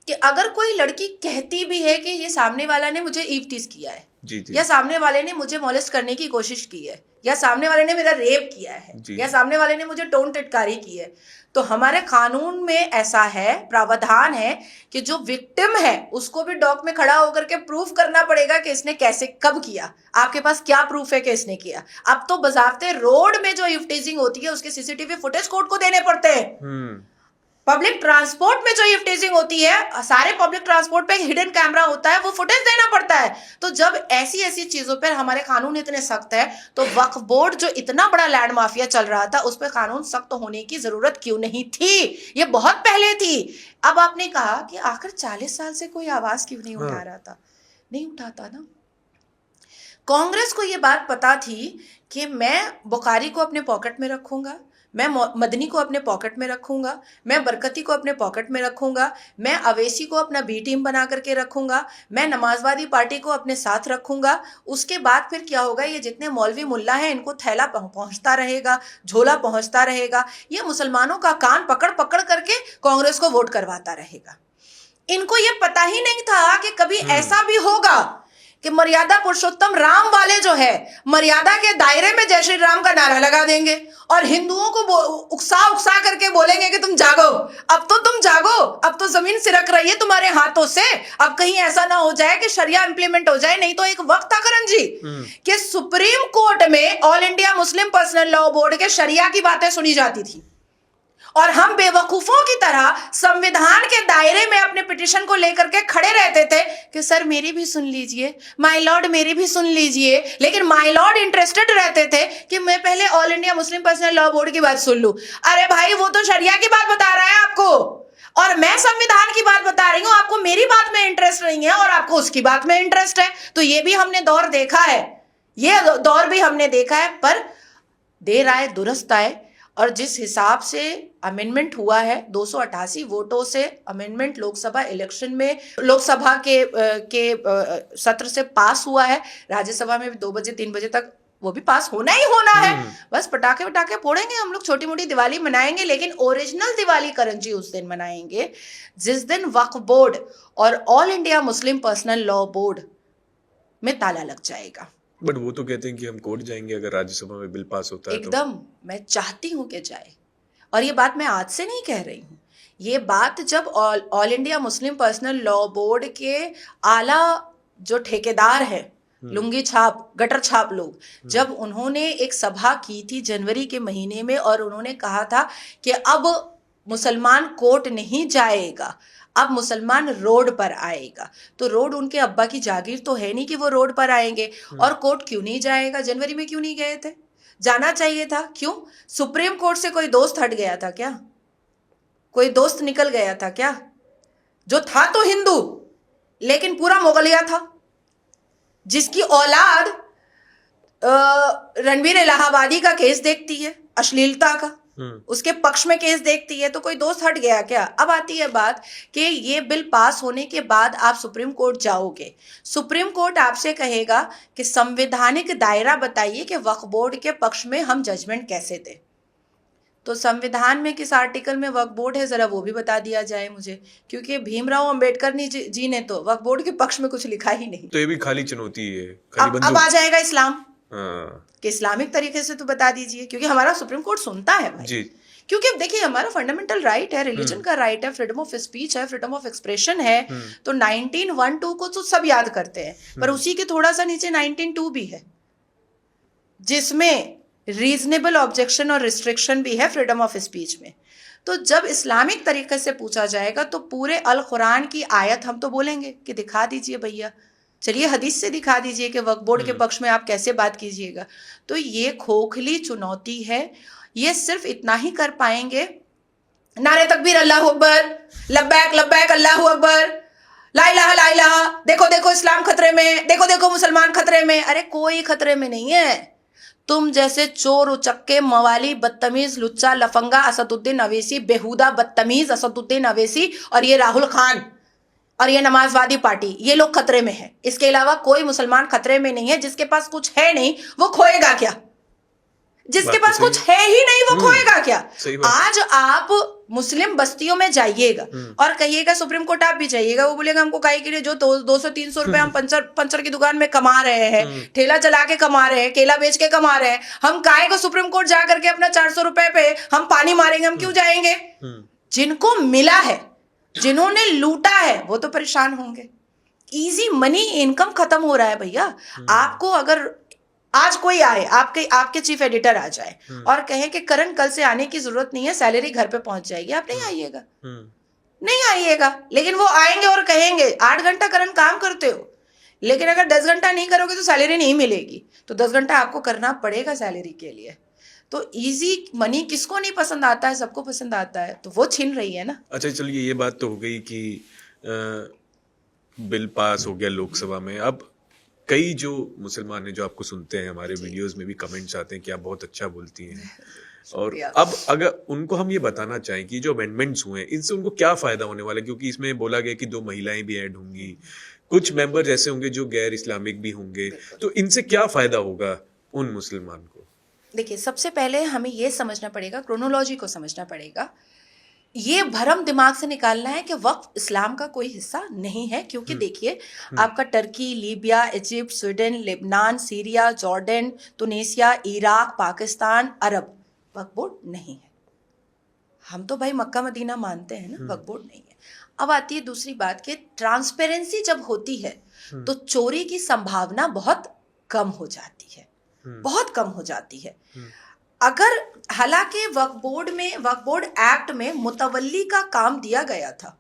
कि अगर कोई लड़की कहती भी है कि ये सामने वाला ने मुझे ईव टीज किया है, जी। या सामने वाले ने मुझे मॉलेस्ट करने की कोशिश की है, या सामने वाले ने मेरा रेप किया है, या सामने वाले ने मुझे टोन टिटकारी की है, तो हमारे कानून में ऐसा है, प्रावधान है कि जो विक्टिम है उसको भी डॉक में खड़ा होकर के प्रूफ करना पड़ेगा कि इसने कैसे, कब किया, आपके पास क्या प्रूफ है कि इसने किया। अब तो बजाते रोड में जो इफ्टीजिंग होती है उसके सीसीटीवी फुटेज कोर्ट को देने पड़ते हैं। पब्लिक ट्रांसपोर्ट में जो इफ्टीजिंग होती है, सारे पब्लिक ट्रांसपोर्ट पे हिडन कैमरा होता है, वो फुटेज देना पड़ता है। तो जब ऐसी ऐसी चीजों पर हमारे कानून इतने सख्त है, तो वक्फ बोर्ड जो इतना बड़ा लैंड माफिया चल रहा था उस पर कानून सख्त होने की जरूरत क्यों नहीं थी? ये बहुत पहले थी। अब आपने कहा कि आखिर 40 साल से कोई आवाज क्यों नहीं उठा रहा था? नहीं उठाता ना। कांग्रेस को यह बात पता थी कि मैं बुखारी को अपने पॉकेट में रखूंगा, मैं मदनी को अपने पॉकेट में रखूंगा, मैं बरकती को अपने पॉकेट में रखूंगा, मैं अवैसी को अपना बी टीम बना करके रखूंगा, मैं नमाजवादी पार्टी को अपने साथ रखूंगा। उसके बाद फिर क्या होगा, ये जितने मौलवी मुल्ला हैं इनको थैला पहुंचता रहेगा, झोला पहुंचता रहेगा, ये मुसलमानों का कान पकड़ पकड़ करके कांग्रेस को वोट करवाता रहेगा। इनको ये पता ही नहीं था कि कभी ऐसा भी होगा कि मर्यादा पुरुषोत्तम राम वाले जो है मर्यादा के दायरे में जय श्री राम का नारा लगा देंगे और हिंदुओं को उकसा उकसा करके बोलेंगे कि तुम जागो, अब तो तुम जागो, अब तो जमीन सिरक रही है तुम्हारे हाथों से, अब कहीं ऐसा ना हो जाए कि शरिया इंप्लीमेंट हो जाए। नहीं तो एक वक्त था करण जी कि सुप्रीम कोर्ट में all India Muslim personal law board के शरिया की बातें सुनी जाती थी और हम बेवकूफों की तरह संविधान के दायरे में अपने पिटीशन को लेकर के खड़े रहते थे कि सर मेरी भी सुन लीजिए, माय लॉर्ड मेरी भी सुन लीजिए। लेकिन माय लॉर्ड इंटरेस्टेड रहते थे कि मैं पहले all India Muslim personal law board की बात सुन लूं। अरे भाई वो तो शरिया की बात बता रहा है आपको और मैं संविधान की बात बता रही हूं। आपको मेरी बात में इंटरेस्ट नहीं है और आपको उसकी बात में इंटरेस्ट है। तो ये भी हमने दौर देखा है, ये दौर भी हमने देखा है। पर देर आए दुरुस्त आए, और जिस हिसाब से अमेंडमेंट हुआ है 288 वोटों से अमेंडमेंट लोकसभा इलेक्शन में लोकसभा के सत्र से पास हुआ है, राज्यसभा में भी 2 बजे 3 बजे तक वो भी पास होना ही होना है। बस पटाखे वटाखे फोड़ेंगे हम लोग, छोटी मोटी दिवाली मनाएंगे, लेकिन ओरिजिनल दिवाली करण जी उस दिन मनाएंगे जिस दिन वक्फ बोर्ड और all India Muslim personal law board में ताला लग जाएगा। बट वो तो कहते हैं कि हम कोर्ट जाएंगे अगर राज्यसभा में बिल पास होता है। एकदम मैं चाहती हूं कि जाए, और ये बात मैं आज से नहीं कह रही हूं, ये बात जब all India Muslim personal law board के आला जो ठेकेदार है, लुंगी छाप गटर छाप लोग, जब उन्होंने एक सभा की थी जनवरी के महीने में और उन्होंने कहा था कि अब मुसलमान कोर्ट नहीं जाएगा, अब मुसलमान रोड पर आएगा, तो रोड उनके अब्बा की जागीर तो है नहीं कि वो रोड पर आएंगे। और कोर्ट क्यों नहीं जाएगा? जनवरी में क्यों नहीं गए थे? जाना चाहिए था। क्यों? सुप्रीम कोर्ट से कोई दोस्त हट गया था क्या? कोई दोस्त निकल गया था क्या? जो था तो हिंदू लेकिन पूरा मुगलिया था, जिसकी औलाद रणबीर इलाहाबादी का केस देखती है, अश्लीलता का, उसके पक्ष में केस देखती है, तो कोई दोस्त हट गया क्या? अब आती है बात कि ये बिल पास होने के बाद आप सुप्रीम कोर्ट जाओगे, सुप्रीम कोर्ट आपसे कहेगा कि संवैधानिक दायरा बताइए कि वक्फ बोर्ड के पक्ष में हम जजमेंट कैसे दें। तो संविधान में किस आर्टिकल में वक्फ बोर्ड है, जरा वो भी बता दिया जाए मुझे, क्योंकि भीमराव अंबेडकर जी ने तो वक्फ बोर्ड के पक्ष में कुछ लिखा ही नहीं। तो ये भी खाली चुनौती है, खाली अब आ जाएगा इस्लाम कि इस्लामिक तरीके से तो बता दीजिए, क्योंकि हमारा सुप्रीम कोर्ट सुनता है भाई जी। क्योंकि अब देखिए हमारा फंडामेंटल राइट है, रिलीजन का राइट है, फ्रीडम ऑफ स्पीच है, फ्रीडम ऑफ एक्सप्रेशन है। तो 1912 को तो सब याद करते हैं, पर उसी के थोड़ा सा नीचे 19(2) भी है, जिसमें रीजनेबल ऑब्जेक्शन और रिस्ट्रिक्शन भी है फ्रीडम ऑफ स्पीच में। तो जब इस्लामिक तरीके से पूछा जाएगा तो पूरे अल कुरान की आयत हम तो बोलेंगे कि दिखा दीजिए भैया, चलिए हदीस से दिखा दीजिए कि वक्फ बोर्ड के पक्ष में आप कैसे बात कीजिएगा। तो ये खोखली चुनौती है, ये सिर्फ इतना ही कर पाएंगे, नारे तकबीर अल्लाह अकबर, लब्बैक लब्बैक अल्लाह अकबर, ला इलाहा ला इलाहा, देखो देखो इस्लाम खतरे में, देखो देखो मुसलमान खतरे में। अरे कोई खतरे में नहीं है, तुम जैसे चोर उचक्के मवाली बदतमीज लुच्चा लफंगा असदुद्दीन अवैसी, बेहुदा बदतमीज असदुद्दीन अवैसी और ये राहुल खान और ये नमाजवादी पार्टी, ये लोग खतरे में हैं। इसके अलावा कोई मुसलमान खतरे में नहीं है। जिसके पास कुछ है नहीं वो खोएगा क्या? जिसके पास कुछ है ही नहीं वो खोएगा क्या? आज आप मुस्लिम बस्तियों में जाइएगा और कहिएगा, सुप्रीम कोर्ट आप भी जाइएगा, वो बोलेगा हमको काहे के लिए, जो 200-300 रुपए हम पंचर की दुकान में कमा रहे हैं, ठेला चला के कमा रहे हैं, केला बेच के कमा रहे हैं, हम काहे को सुप्रीम कोर्ट जा करके अपना 400 रुपए पे हम पानी मारेंगे, हम क्यों जाएंगे? जिनको मिला है, जिन्होंने लूटा है, वो तो परेशान होंगे। इजी मनी इनकम खत्म हो रहा है भैया। आपको अगर आज कोई आए, आपके चीफ एडिटर आ जाए और कहे कि करण कल से आने की जरूरत नहीं है, सैलरी घर पे पहुंच जाएगी, आप नहीं आइएगा, नहीं आइएगा। लेकिन वो आएंगे और कहेंगे 8 घंटा करण काम करते हो, लेकिन अगर 10 घंटा नहीं करोगे तो सैलरी नहीं मिलेगी, तो 10 घंटा आपको करना पड़ेगा सैलरी के लिए। तो इजी मनी किसको नहीं पसंद आता है? सबको पसंद आता है, तो वो छीन रही है ना। अच्छा चलिए, ये बात तो हो गई कि बिल पास हो गया लोकसभा में। अब कई जो मुसलमान हैं जो आपको सुनते हैं, हमारे वीडियोस में भी कमेंट्स आते हैं कि आप बहुत अच्छा बोलती हैं, और अब अगर उनको हम ये बताना चाहें कि जो अमेंडमेंट्स हुए हैं इनसे उनको क्या फायदा होने वाला है, क्योंकि इसमें बोला गया कि 2 महिलाएं भी ऐड होंगी, कुछ मेंबर्स ऐसे होंगे जो गैर इस्लामिक भी होंगे, तो इनसे क्या फायदा होगा उन मुसलमान को? देखिए, सबसे पहले हमें ये समझना पड़ेगा, क्रोनोलॉजी को समझना पड़ेगा। ये भरम दिमाग से निकालना है कि वक्फ इस्लाम का कोई हिस्सा नहीं है, क्योंकि देखिए आपका Turkey, Libya, Egypt, Sweden, Lebanon, Syria, Jordan, Tunisia, Iraq, Pakistan, अरब वक्फ बोर्ड नहीं है। हम तो भाई मक्का मदीना मानते हैं ना, वक्फ बोर्ड नहीं है। अब आती है दूसरी बात कि ट्रांसपेरेंसी जब होती है तो चोरी की संभावना बहुत कम हो जाती है, बहुत कम हो जाती है। अगर हालांकि वक्फ बोर्ड एक्ट में मुतवल्ली का काम दिया गया था,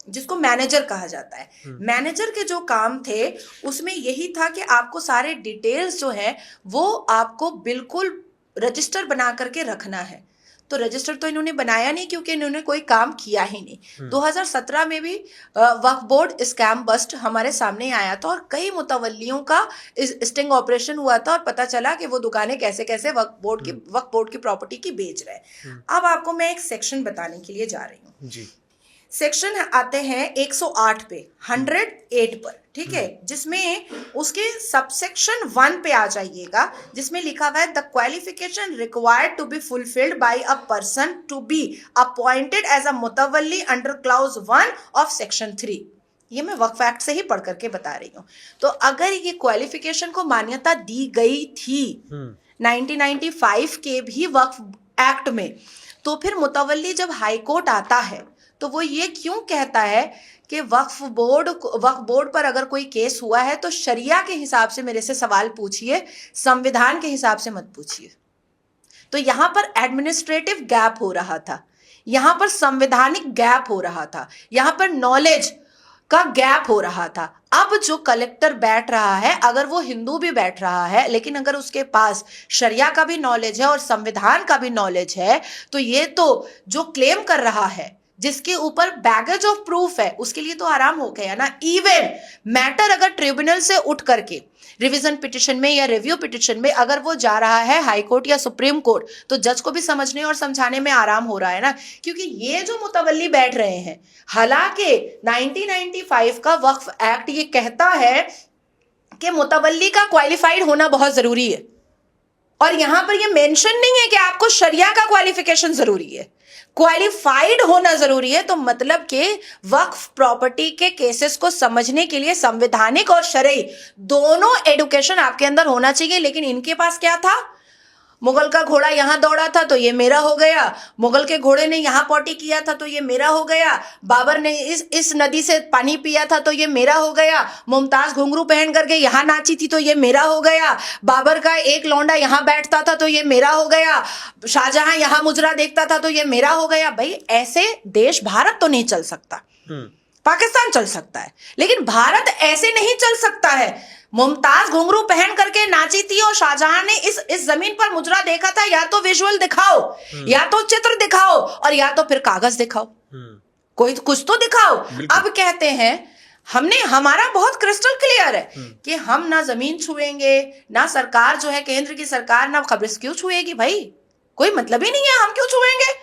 जिसको मैनेजर कहा जाता है। मैनेजर के जो काम थे उसमें यही था कि आपको सारे डिटेल्स जो है वो आपको बिल्कुल रजिस्टर बना करके रखना है। तो रजिस्टर तो इन्होंने बनाया नहीं, क्योंकि इन्होंने कोई काम किया ही नहीं। 2017 में भी वक्फ बोर्ड स्कैम बस्ट हमारे सामने आया था और कई मुतवल्लियों का स्टिंग ऑपरेशन हुआ था और पता चला कि वो दुकानें कैसे कैसे वक्फ बोर्ड की प्रॉपर्टी की बेच रहे हैं। अब आपको मैं एक सेक्शन बताने के लिए जा रही हूँ जी। सेक्शन आते हैं 108 पे, 108 पर, ठीक है, जिसमें उसके सबसेक्शन 1 पे आ जाइएगा, जिसमें लिखा हुआ है the qualification required to be fulfilled by a person to be appointed as a mutawalli under clause 1 of section 3। ये मैं वक्फ एक्ट से ही पढ़ करके बता रही हूँ। तो अगर ये क्वालिफिकेशन को मान्यता दी गई थी 1995 के भी वक्फ एक्ट में, तो फिर मुतवल्ली जब हाई कोर्ट आता है तो वो ये क्यों कहता है कि वक्फ बोर्ड पर अगर कोई केस हुआ है तो शरिया के हिसाब से मेरे से सवाल पूछिए, संविधान के हिसाब से मत पूछिए। तो यहां पर एडमिनिस्ट्रेटिव गैप हो रहा था, यहां पर संवैधानिक गैप हो रहा था, यहां पर नॉलेज का गैप हो रहा था। अब जो कलेक्टर बैठ रहा है, अगर वो हिंदू भी बैठ रहा है, लेकिन अगर उसके पास शरिया का भी नॉलेज है और संविधान का भी नॉलेज है, तो ये तो जो क्लेम कर रहा है, जिसके ऊपर बैगेज ऑफ प्रूफ है, उसके लिए तो आराम हो गया ना। इवन मैटर अगर ट्रिब्यूनल से उठ करके रिवीजन पिटिशन में या रिव्यू पिटिशन में अगर वो जा रहा है हाई कोर्ट या सुप्रीम कोर्ट, तो जज को भी समझने और समझाने में आराम हो रहा है ना। क्योंकि ये जो मुतवल्ली बैठ रहे हैं, हालांकि 1995 का वक्फ एक्ट ये कहता है कि मुतवल्ली का क्वालिफाइड होना बहुत जरूरी है, और यहां पर ये मेंशन नहीं है कि आपको शरिया का क्वालिफिकेशन जरूरी है, क्वालिफाइड होना जरूरी है। तो मतलब कि वक्फ प्रॉपर्टी के केसेस को समझने के लिए संवैधानिक और शरई दोनों एडुकेशन आपके अंदर होना चाहिए। लेकिन इनके पास क्या था? मुगल का घोड़ा यहां दौड़ा था तो ये मेरा हो गया, मुगल के घोड़े ने यहां पॉटी किया था तो ये मेरा हो गया, बाबर ने इस नदी से पानी पिया था तो ये मेरा हो गया, मुमताज घुंघरू पहन करके यहां नाची थी तो ये मेरा हो गया, बाबर का एक लौंडा यहां बैठता था तो ये मेरा हो गया, शाहजहां यहां मुजरा देखता था तो ये मेरा हो गया। भाई ऐसे देश, भारत तो नहीं चल सकता, पाकिस्तान चल सकता है, लेकिन भारत ऐसे नहीं चल सकता है। मुमताज घुंघरू पहन करके नाची थी और शाहजहां ने इस जमीन पर मुजरा देखा था। या तो विजुअल दिखाओ, या तो चित्र दिखाओ, और या तो फिर कागज दिखाओ, कोई कुछ तो दिखाओ। अब कहते हैं हमारा बहुत क्रिस्टल क्लियर है कि हम ना जमीन छुएंगे, ना सरकार जो है केंद्र की सरकार ना कब्र क्यों छुएगी। भाई कोई मतलब ही नहीं है, हम क्यों छुएंगे।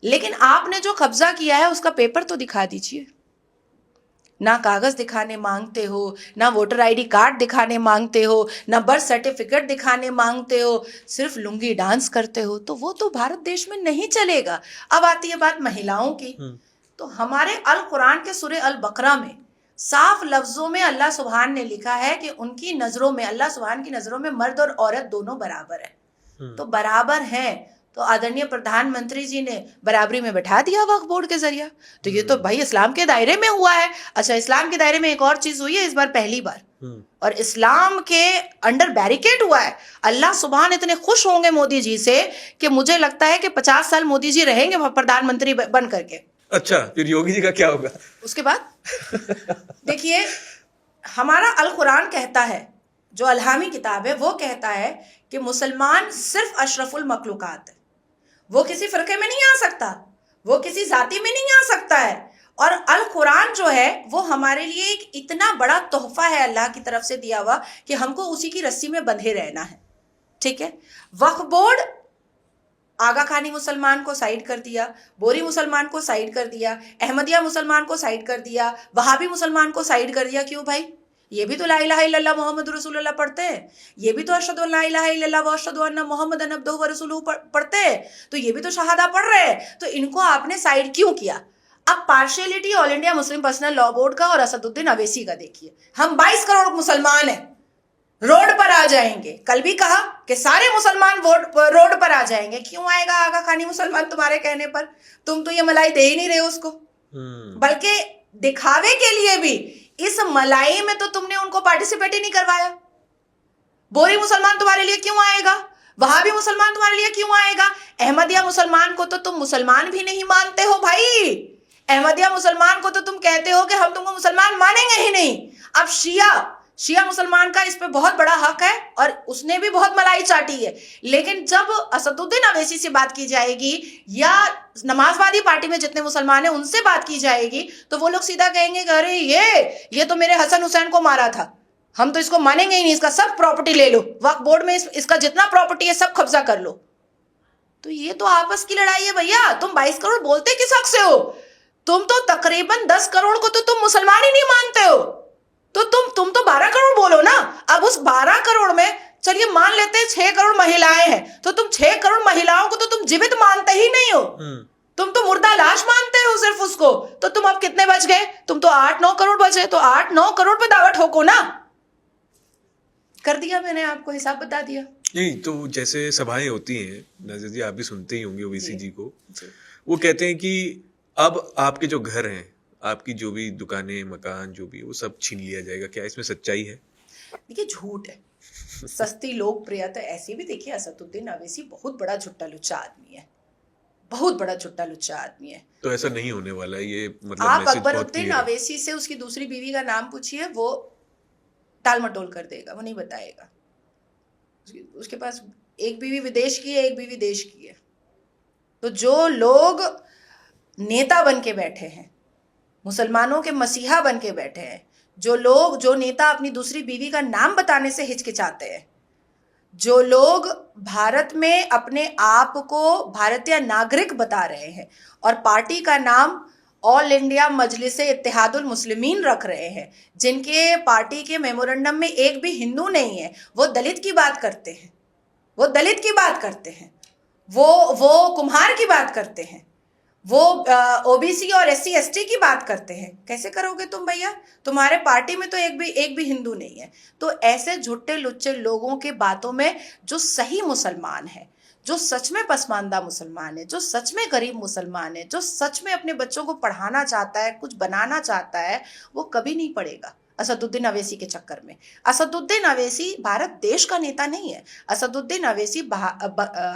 लेकिन आपने जो कब्जा किया है उसका पेपर तो दिखा दीजिए। ना कागज दिखाने मांगते हो, ना वोटर आईडी कार्ड दिखाने मांगते हो, ना बर्थ सर्टिफिकेट दिखाने मांगते हो, सिर्फ लुंगी डांस करते हो, तो वो तो भारत देश में नहीं चलेगा। अब आती है बात महिलाओं की, तो हमारे अल कुरान के सूरे अल बकरा में साफ लफ्जों में अल्लाह सुब्हान ने लिखा है कि उनकी नजरों में, अल्लाह सुब्हान की नजरों में मर्द और औरत दोनों बराबर है। तो बराबर हैं तो आदरणीय प्रधानमंत्री जी ने बराबरी में बैठा दिया वक्फ बोर्ड के जरिए। तो ये तो भाई इस्लाम के दायरे में हुआ है। अच्छा, इस्लाम के दायरे में एक और चीज हुई है इस बार पहली बार, और इस्लाम के अंडर बैरिकेड हुआ है। अल्लाह सुब्हान इतने खुश होंगे मोदी जी से कि मुझे लगता है कि 50 साल मोदी जी रहेंगे प्रधानमंत्री बन करके। अच्छा, फिर योगी जी का क्या होगा उसके बाद? देखिए, हमारा अल कुरान कहता है, जो अलहामी किताब है, वो कहता है कि मुसलमान सिर्फ अशरफुल मखलूकात है, वो किसी फिरके में नहीं आ सकता, वो किसी जाति में नहीं आ सकता है। और अल कुरान जो है वो हमारे लिए एक इतना बड़ा तोहफा है अल्लाह की तरफ से दिया हुआ कि हमको उसी की रस्सी में बंधे रहना है। ठीक है, वक्फ बोर्ड आगा खानी मुसलमान को साइड कर दिया, बोरी मुसलमान को साइड कर दिया, अहमदिया मुसलमान को साइड कर दिया, वहाबी मुसलमान को साइड कर दिया। क्यों भाई? ये भी तो ला इलाहा इल्लल्लाह मोहम्मद रसूलुल्लाह पढ़ते हैं, ये भी तो अशहदु अल्ला इलाहा इल्लल्लाह व अशहदु अन्ना मुहम्मदन अब्दुहु व रसूलुहु पढ़ते हैं, तो ये भी तो शहादा पढ़ रहे हैं। तो इनको आपने साइड क्यों किया? अब partiality all India Muslim personal law board का और असदुद्दीन अवैसी का देखिए। हम 22 करोड़ मुसलमान हैं, रोड पर आ जाएंगे। कल भी कहा कि सारे मुसलमान रोड पर आ जाएंगे। क्यों आएगा आगा खानी मुसलमान तुम्हारे कहने पर? तुम तो ये मलाई दे ही नहीं रहे उसको, बल्कि दिखावे के लिए भी इस मलाई में तो तुमने उनको पार्टिसिपेट ही नहीं करवाया। बोरी मुसलमान तुम्हारे लिए क्यों आएगा? वहाबी मुसलमान तुम्हारे लिए क्यों आएगा? अहमदिया मुसलमान को तो तुम मुसलमान भी नहीं मानते हो भाई। अहमदिया मुसलमान को तो तुम कहते हो कि हम तुमको मुसलमान मानेंगे ही नहीं। अब शिया मुसलमान का इस पे बहुत बड़ा हक है और उसने भी बहुत मलाई चाटी है। लेकिन जब असदुद्दीन अवैसी से बात की जाएगी या नमाजवादी पार्टी में जितने मुसलमान हैं उनसे बात की जाएगी, तो वो लोग सीधा कहेंगे कि अरे ये तो मेरे हसन हुसैन को मारा था, हम तो इसको मानेंगे ही नहीं, इसका सब प्रॉपर्टी ले लो, वक्फ बोर्ड में इसका जितना प्रॉपर्टी है सब कब्जा कर लो। तो ये तो आपस की लड़ाई है भैया। तुम 22 करोड़ बोलते किस हक से हो? तुम तो तकरीबन 10 करोड़ को तो तुम मुसलमान ही नहीं मानते हो, तो तुम तो 12 करोड़ बोलो ना। अब उस 12 करोड़ में चलिए मान लेते हैं 6 करोड़ महिलाएं हैं, तो तुम 6 करोड़ महिलाओं को तो तुम जीवित मानते ही नहीं हो, तुम तो मुर्दा लाश मानते हो सिर्फ उसको। तो तुम अब कितने बच गए? तुम तो 8-9 करोड़ बचे, तो 8-9 करोड़ पे दावा ठोको ना। कर दिया मैंने, आपको हिसाब बता दिया। नहीं तो जैसे सभाएं होती हैं, नजर जी आप भी सुनते ही होंगे ओवैसी जी को, वो कहते हैं कि अब आपके जो घर हैं, आपकी जो भी दुकानें, मकान जो भी, वो सब छीन लिया जाएगा, क्या इसमें सच्चाई है? देखिए झूठ है, सस्ती लोकप्रियता। ऐसी भी देखिए असदुद्दीन अवैसी बहुत बड़ा झुट्टा लुच्चा आदमी है, बहुत बड़ा झुट्टा लुच्चा आदमी है। तो ऐसा नहीं होने वाला है, ये मतलब आप मैसेज बहुत अकबरुद्दीन क्लियर है। अवैसी से उसकी दूसरी बीवी का नाम पूछिए, वो टाल मटोल कर देगा, वो नहीं बताएगा। उसके पास एक बीवी विदेश की है, एक बीवी देश की है। तो जो लोग नेता बन के बैठे हैं, मुसलमानों के मसीहा बन के बैठे हैं, जो नेता अपनी दूसरी बीवी का नाम बताने से हिचकिचाते हैं, जो लोग भारत में अपने आप को भारतीय नागरिक बता रहे हैं और पार्टी का नाम ऑल इंडिया मजलिस इत्तेहादुल मुस्लिमीन रख रहे हैं, जिनके पार्टी के मेमोरेंडम में एक भी हिंदू नहीं है, वो दलित की बात करते हैं, वो दलित की बात करते हैं, वो कुम्हार की बात करते हैं, वो ओबीसी और एससी एसटी की बात करते हैं। कैसे करोगे तुम भैया? तुम्हारे पार्टी में तो एक भी हिंदू नहीं है। तो ऐसे झुट्टे लुच्चे लोगों के बातों में जो सही मुसलमान है, जो सच में पसमानदा मुसलमान है, जो सच में गरीब मुसलमान है, जो सच में अपने बच्चों को पढ़ाना चाहता है, कुछ बनाना चाहता है, वो कभी नहीं पढ़ेगा असदुद्दीन अवैसी के चक्कर में। असदुद्दीन अवैसी भारत देश का नेता नहीं है। असदुद्दीन अवैसी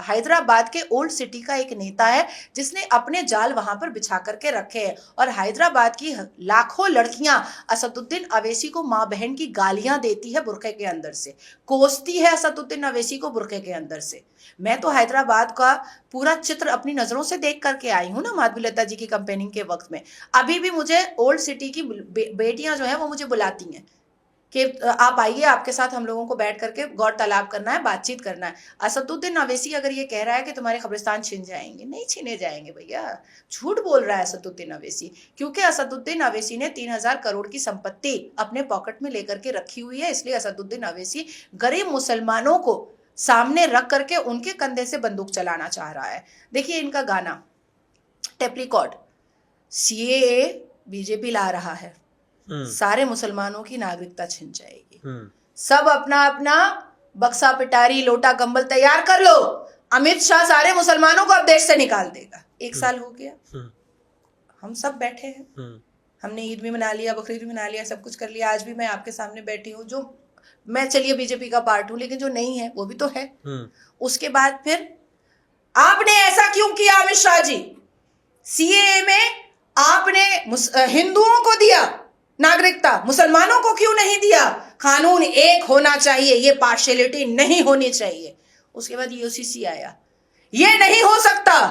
हैदराबाद के ओल्ड सिटी का एक नेता है, जिसने अपने जाल वहां पर बिछा करके रखे हैं। और हैदराबाद की लाखों लड़कियां असदुद्दीन अवैसी को माँ बहन की गालियां देती है बुरके के अंदर से, कोसती है असदुद्दीन अवैसी को बुरके के अंदर से। मैं तो हैदराबाद का पूरा चित्र अपनी नजरों से देख करके आई हूँ ना, माधवीलता जी की कंपेनिंग के वक्त में। अभी भी मुझे ओल्ड सिटी की बेटियां जो है वो मुझे बुलाती हैं कि आप आइए, आपके साथ हम लोगों को बैठ करके गौर तलाब करना है, बातचीत करना है। असदुद्दीन अवैसी अगर ये कह रहा है कि तुम्हारे कब्रिस्तान छीन जाएंगे, नहीं छीने जाएंगे भैया, झूठ बोल रहा है असदुद्दीन अवैसी। क्योंकि असदुद्दीन अवैसी ने 3,000 करोड़ की संपत्ति अपने पॉकेट में लेकर के रखी हुई है, इसलिए असदुद्दीन अवैसी गरीब मुसलमानों को सामने रख करके उनके कंधे से बंदूक चलाना चाह रहा है। देखिए इनका गाना टेप रिकॉर्ड, सीएए बीजेपी ला रहा है, सारे मुसलमानों की नागरिकता छिन जाएगी, सब अपना अपना बक्सा पिटारी लोटा कंबल तैयार कर लो, अमित शाह सारे मुसलमानों को अब देश से निकाल देगा। 1 साल हो गया, हम सब बैठे हैं, हमने ईद भी मना लिया, बकरीद भी मना लिया, सब कुछ कर लिया। आज भी मैं आपके सामने बैठी हूँ, जो मैं चलिए बीजेपी का पार्ट हूं, लेकिन जो नहीं है वो भी तो है। उसके बाद फिर आपने ऐसा क्यों किया अमित शाह जी? सीएए में आपने हिंदुओं को दिया नागरिकता, मुसलमानों को क्यों नहीं दिया? कानून एक होना चाहिए, ये पार्शियलिटी नहीं होनी चाहिए। उसके बाद यूसीसी आया, ये नहीं हो सकता,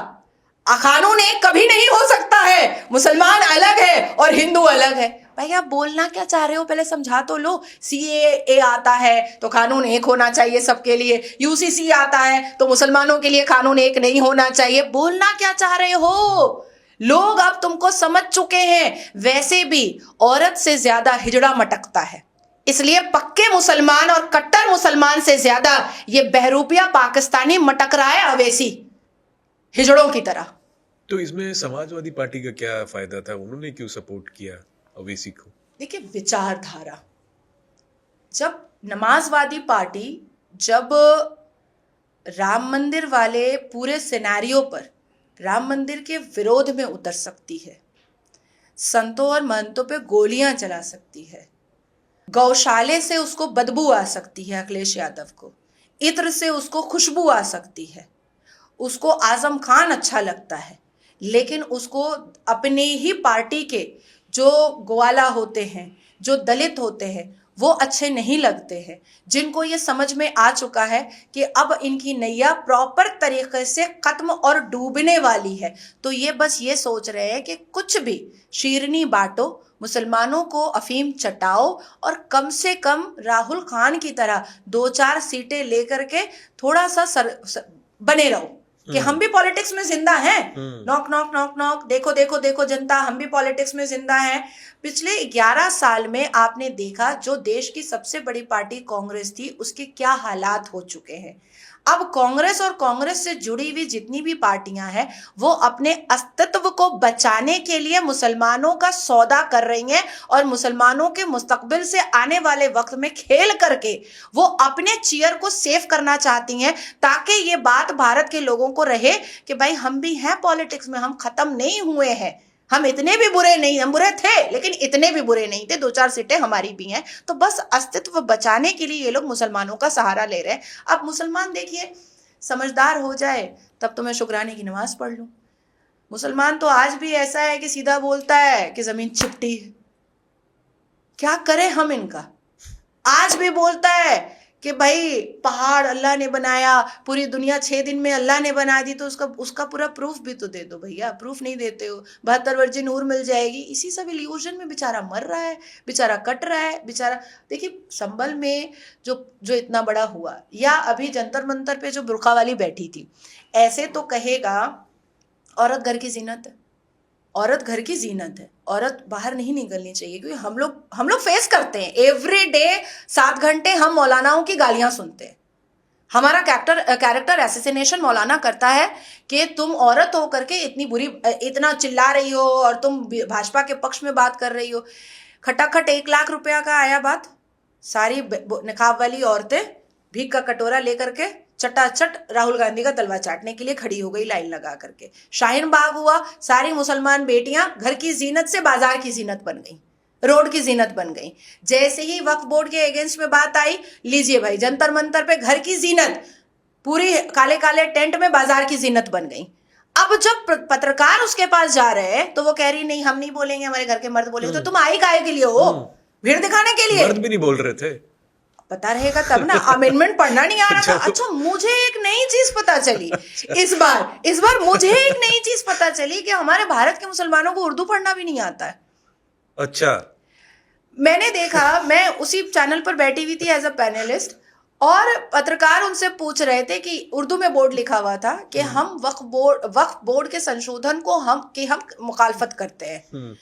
कानून एक कभी नहीं हो सकता है, मुसलमान अलग है और हिंदू अलग है। भाई आप बोलना क्या चाह रहे हो, पहले समझा तो लो। सीएए आता है तो कानून एक होना चाहिए सबके लिए, यूसीसी आता है तो मुसलमानों के लिए कानून एक नहीं होना चाहिए। बोलना क्या चाह रहे हो? लोग अब तुमको समझ चुके हैं। वैसे भी औरत से ज्यादा हिजड़ा मटकता है, इसलिए पक्के मुसलमान और कट्टर मुसलमान से ज्यादा ये बहरूपिया पाकिस्तानी मटक रहा है अवैसी, हिजड़ों की तरह। तो इसमें समाजवादी पार्टी का क्या फायदा था? उन्होंने क्यों सपोर्ट किया अवैसी को? देखिए विचारधारा, जब नमाजवादी पार्टी जब राम मंदिर वाले पूरे सिनेरियो पर राम मंदिर के विरोध में उतर सकती है, संतों और महंतों पे गोलियां चला सकती है, गौशाले से उसको बदबू आ सकती है, अखिलेश यादव को इत्र से उसको खुशबू आ सकती है, उसको आजम खान अच्छा लगता है, लेकिन उसको अपने ही पार्टी के जो ग्वाला होते हैं, जो दलित होते हैं, वो अच्छे नहीं लगते हैं, जिनको ये समझ में आ चुका है कि अब इनकी नैया प्रॉपर तरीके से खत्म और डूबने वाली है। तो ये बस ये सोच रहे हैं कि कुछ भी शीरनी बांटो, मुसलमानों को अफीम चटाओ और कम से कम राहुल खान की तरह 2-4 सीटें लेकर के थोड़ा सा बने रहो कि हम भी पॉलिटिक्स में जिंदा हैं। नॉक नॉक नॉक नॉक, देखो देखो देखो जनता, हम भी पॉलिटिक्स में जिंदा हैं। पिछले 11 साल में आपने देखा जो देश की सबसे बड़ी पार्टी कांग्रेस थी, उसके क्या हालात हो चुके हैं। अब कांग्रेस और कांग्रेस से जुड़ी हुई जितनी भी पार्टियां हैं, वो अपने अस्तित्व को बचाने के लिए मुसलमानों का सौदा कर रही हैं और मुसलमानों के मुस्तकबिल से आने वाले वक्त में खेल करके वो अपने चेयर को सेव करना चाहती हैं, ताकि ये बात भारत के लोगों को रहे कि भाई हम भी हैं पॉलिटिक्स में, हम खत्म नहीं हुए हैं, हम इतने भी बुरे नहीं, हम बुरे थे लेकिन इतने भी बुरे नहीं थे, 2-4 सीटें हमारी भी हैं। तो बस अस्तित्व बचाने के लिए ये लोग मुसलमानों का सहारा ले रहे हैं। अब मुसलमान देखिए समझदार हो जाए तब तो मैं शुक्राने की नमाज पढ़ लूं। मुसलमान तो आज भी ऐसा है कि सीधा बोलता है कि जमीन चिपटी है। क्या करें हम इनका? आज भी बोलता है कि भाई पहाड़ अल्लाह ने बनाया, पूरी दुनिया 6 दिन में अल्लाह ने बना दी, तो उसका पूरा प्रूफ भी तो दे दो भैया। प्रूफ नहीं देते हो। 72 वर्जी नूर मिल जाएगी, इसी सब इल्यूजन में बेचारा मर रहा है, बेचारा कट रहा है बेचारा। देखिए संभल में जो इतना बड़ा हुआ, या अभी जंतर मंतर पे जो बुर्का वाली बैठी थी, ऐसे तो कहेगा औरत घर की जीनत है, औरत घर की जीनत है, औरत बाहर नहीं निकलनी चाहिए। क्योंकि हम लोग फेस करते हैं एवरी डे 7 घंटे हम मौलानाओं की गालियां सुनते हैं। हमारा कैरेक्टर एसेसिनेशन मौलाना करता है कि तुम औरत हो करके इतनी बुरी, इतना चिल्ला रही हो और तुम भाजपा के पक्ष में बात कर रही हो। खटाखट 1 लाख रुपया का आया बात, सारी निकाब वाली औरतें भीख का कटोरा लेकर के चटाचट राहुल गांधी का तलवा चाटने के लिए खड़ी हो गई लाइन लगा करके। शाहीन बाग हुआ, सारी मुसलमान बेटियां घर की जीनत से बाजार की जीनत बन गई, रोड की जीनत बन गई। जैसे ही वक्फ बोर्ड के अगेंस्ट में बात आई, लीजिए भाई जंतर मंतर पे घर की जीनत पूरी काले काले टेंट में बाजार की जीनत बन गई। अब जब पत्रकार उसके पास जा रहे हैं तो वो कह रही नहीं हम नहीं बोलेंगे, हमारे घर के मर्द बोलेंगे। तो तुम आई काहे के लिए हो? भीड़ दिखाने के लिए? मर्द भी नहीं बोल रहे थे, पता रहेगा तब ना। अमेंडमेंट पढ़ना नहीं आ रहा था। अच्छा मुझे एक नई चीज पता चली इस बार मुझे एक नई चीज पता चली कि हमारे भारत के मुसलमानों को उर्दू पढ़ना भी नहीं आता है। अच्छा। मैंने देखा, मैं उसी चैनल पर बैठी हुई थी एज अ पैनलिस्ट, और पत्रकार उनसे पूछ रहे थे कि उर्दू में बोर्ड लिखा हुआ था कि हम वक्फ बोर्ड के संशोधन को हम मुखालफत करते हैं।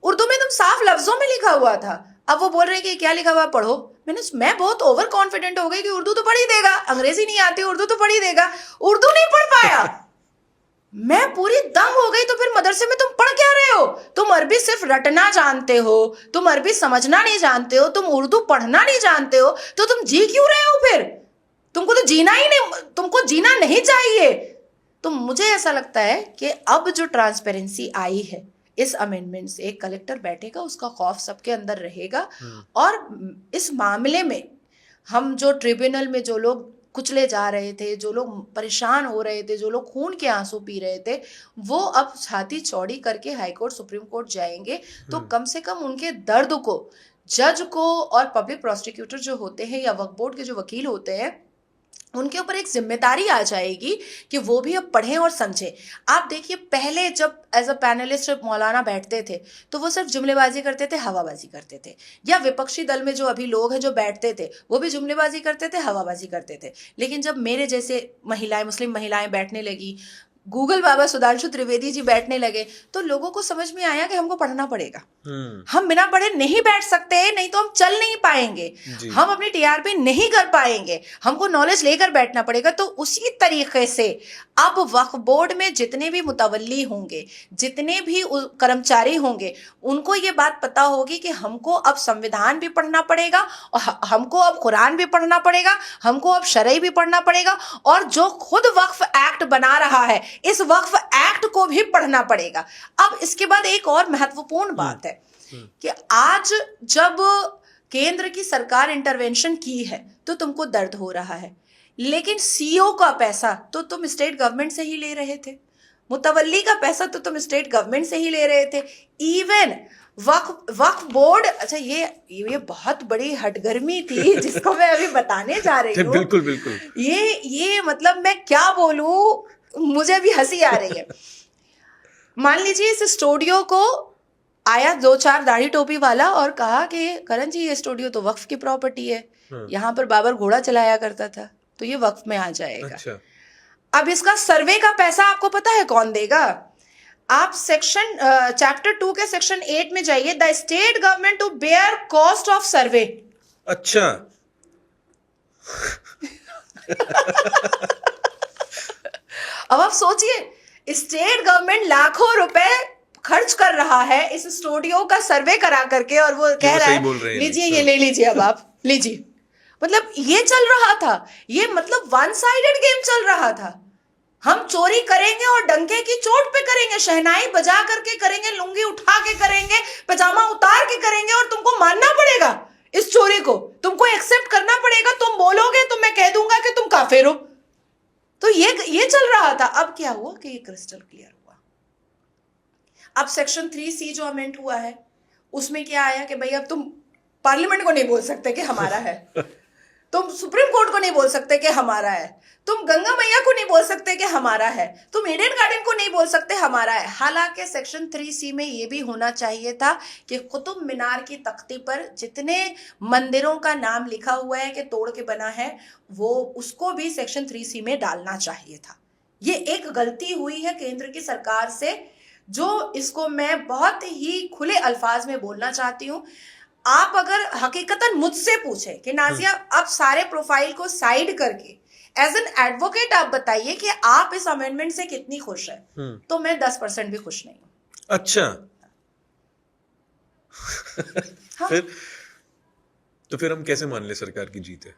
उर्दू में एकदम साफ लफ्जों में लिखा हुआ था। अब वो बोल रहे कि क्या लिखा हुआ पढ़ो। मैं बहुत ओवर कॉन्फिडेंट हो गई कि उर्दू तो पढ़ ही देगा, अंग्रेजी नहीं आती उर्दू तो पढ़ ही देगा। उर्दू नहीं पढ़ पाया। मैं पूरी दंग हो गई। तो फिर मदरसे में तुम पढ़ क्या रहे हो? तुम अरबी सिर्फ रटना जानते हो, तुम अरबी समझना नहीं जानते हो, तुम उर्दू पढ़ना नहीं जानते हो, तो तुम जी क्यों रहे हो? फिर तुमको तो जीना ही नहीं, तुमको जीना नहीं चाहिए। तो मुझे ऐसा लगता है कि अब जो ट्रांसपेरेंसी आई है इस अमेंडमेंट से, एक कलेक्टर बैठेगा, उसका खौफ सबके अंदर रहेगा। और इस मामले में हम जो ट्रिब्यूनल में जो लोग कुचले जा रहे थे, जो लोग परेशान हो रहे थे, जो लोग खून के आंसू पी रहे थे, वो अब छाती चौड़ी करके हाई कोर्ट सुप्रीम कोर्ट जाएंगे। तो कम से कम उनके दर्द को जज को और पब्लिक प्रोसिक्यूटर जो होते हैं या वक्फ बोर्ड के जो वकील होते हैं उनके ऊपर एक जिम्मेदारी आ जाएगी कि वो भी अब पढ़ें और समझें। आप देखिए पहले जब एज अ पैनलिस्ट मौलाना बैठते थे तो वो सिर्फ जुमलेबाजी करते थे, हवाबाजी करते थे। या विपक्षी दल में जो अभी लोग हैं जो बैठते थे वो भी जुमलेबाजी करते थे, हवाबाजी करते थे। लेकिन जब मेरे जैसे महिलाएं, मुस्लिम महिलाएं बैठने लगी, गूगल बाबा सुधांशु त्रिवेदी जी बैठने लगे, तो लोगों को समझ में आया कि हमको पढ़ना पड़ेगा। हम बिना पढ़े नहीं बैठ सकते, नहीं तो हम चल नहीं पाएंगे, हम अपनी टीआरपी नहीं कर पाएंगे, हमको नॉलेज लेकर बैठना पड़ेगा। तो उसी तरीके से अब वक्फ बोर्ड में जितने भी मुतवल्ली होंगे, जितने भी कर्मचारी होंगे, उनको ये बात पता होगी कि हमको अब संविधान भी पढ़ना पड़ेगा और हमको अब कुरान भी पढ़ना पड़ेगा, हमको अब शरई भी पढ़ना पड़ेगा, और जो खुद वक्फ एक्ट बना रहा है इस वक्फ एक्ट को भी पढ़ना पड़ेगा। अब इसके बाद एक और महत्वपूर्ण बात है कि आज जब केंद्र की सरकार इंटरवेंशन की है तो तुमको दर्द हो रहा है, लेकिन सीओ का पैसा तो तुम स्टेट गवर्नमेंट से ही ले रहे थे, मुतवल्ली का पैसा तो तुम स्टेट गवर्नमेंट से ही ले रहे थे। इवन वक्फ बोर्ड, अच्छा ये बहुत बड़ी हटगर्मी थी जिसको मैं अभी बताने जा रही हूँ। बिल्कुल बिल्कुल। ये मतलब मैं क्या बोलूं, मुझे अभी हंसी आ रही है। मान लीजिए इस स्टूडियो को आया 2-4 दाढ़ी टोपी वाला और कहा कि करण जी ये स्टूडियो तो वक्फ की प्रॉपर्टी है, यहाँ पर बाबर घोड़ा चलाया करता था, तो ये वक्फ में आ जाएगा। अच्छा। अब इसका सर्वे का पैसा आपको पता है कौन देगा? आप चैप्टर 2 के सेक्शन 8 में जाइए, the state government to bear cost of survey. अच्छा। अब आप सोचिए स्टेट गवर्नमेंट लाखों रुपए खर्च कर रहा है इस स्टूडियो का सर्वे करा करके, और वो कह रहा है लीजिए ये ले लीजिए, अब आप लीजिए। मतलब ये चल रहा था, ये मतलब वन साइडेड गेम चल रहा था। हम चोरी करेंगे और डंके की चोट पे करेंगे, शहनाई बजा करके करेंगे, लुंगी उठा के करेंगे, पजामा उतार के करेंगे, और तुमको मानना पड़ेगा इस चोरी को, तुमको एक्सेप्ट करना पड़ेगा। तुम बोलोगे तो मैं कह दूंगा कि तुम काफिर हो। तो ये चल रहा था। अब क्या हुआ कि ये क्रिस्टल क्लियर हुआ। अब सेक्शन 3C जो अमेंड हुआ है उसमें क्या आया कि भाई अब तुम पार्लियामेंट को नहीं बोल सकते कि हमारा है, तुम सुप्रीम कोर्ट को नहीं बोल सकते कि हमारा है, तुम गंगा मैया को नहीं बोल सकते कि हमारा है, तुम ईडन गार्डन को नहीं बोल सकते हमारा है। हालांकि सेक्शन 3C में ये भी होना चाहिए था कि कुतुब मीनार की तख्ती पर जितने मंदिरों का नाम लिखा हुआ है कि तोड़ के बना है, वो उसको भी सेक्शन 3C में डालना चाहिए था। ये एक गलती हुई है केंद्र की सरकार से, जो इसको मैं बहुत ही खुले अल्फाज में बोलना चाहती हूँ। आप अगर हकीकतन मुझसे पूछे कि नाजिया आप सारे प्रोफाइल को साइड करके एज एन एडवोकेट आप बताइए कि आप इस अमेंडमेंट से कितनी खुश है, तो मैं 10% भी खुश नहीं हूं। अच्छा। हाँ? फिर हम कैसे मान ले सरकार की जीत है?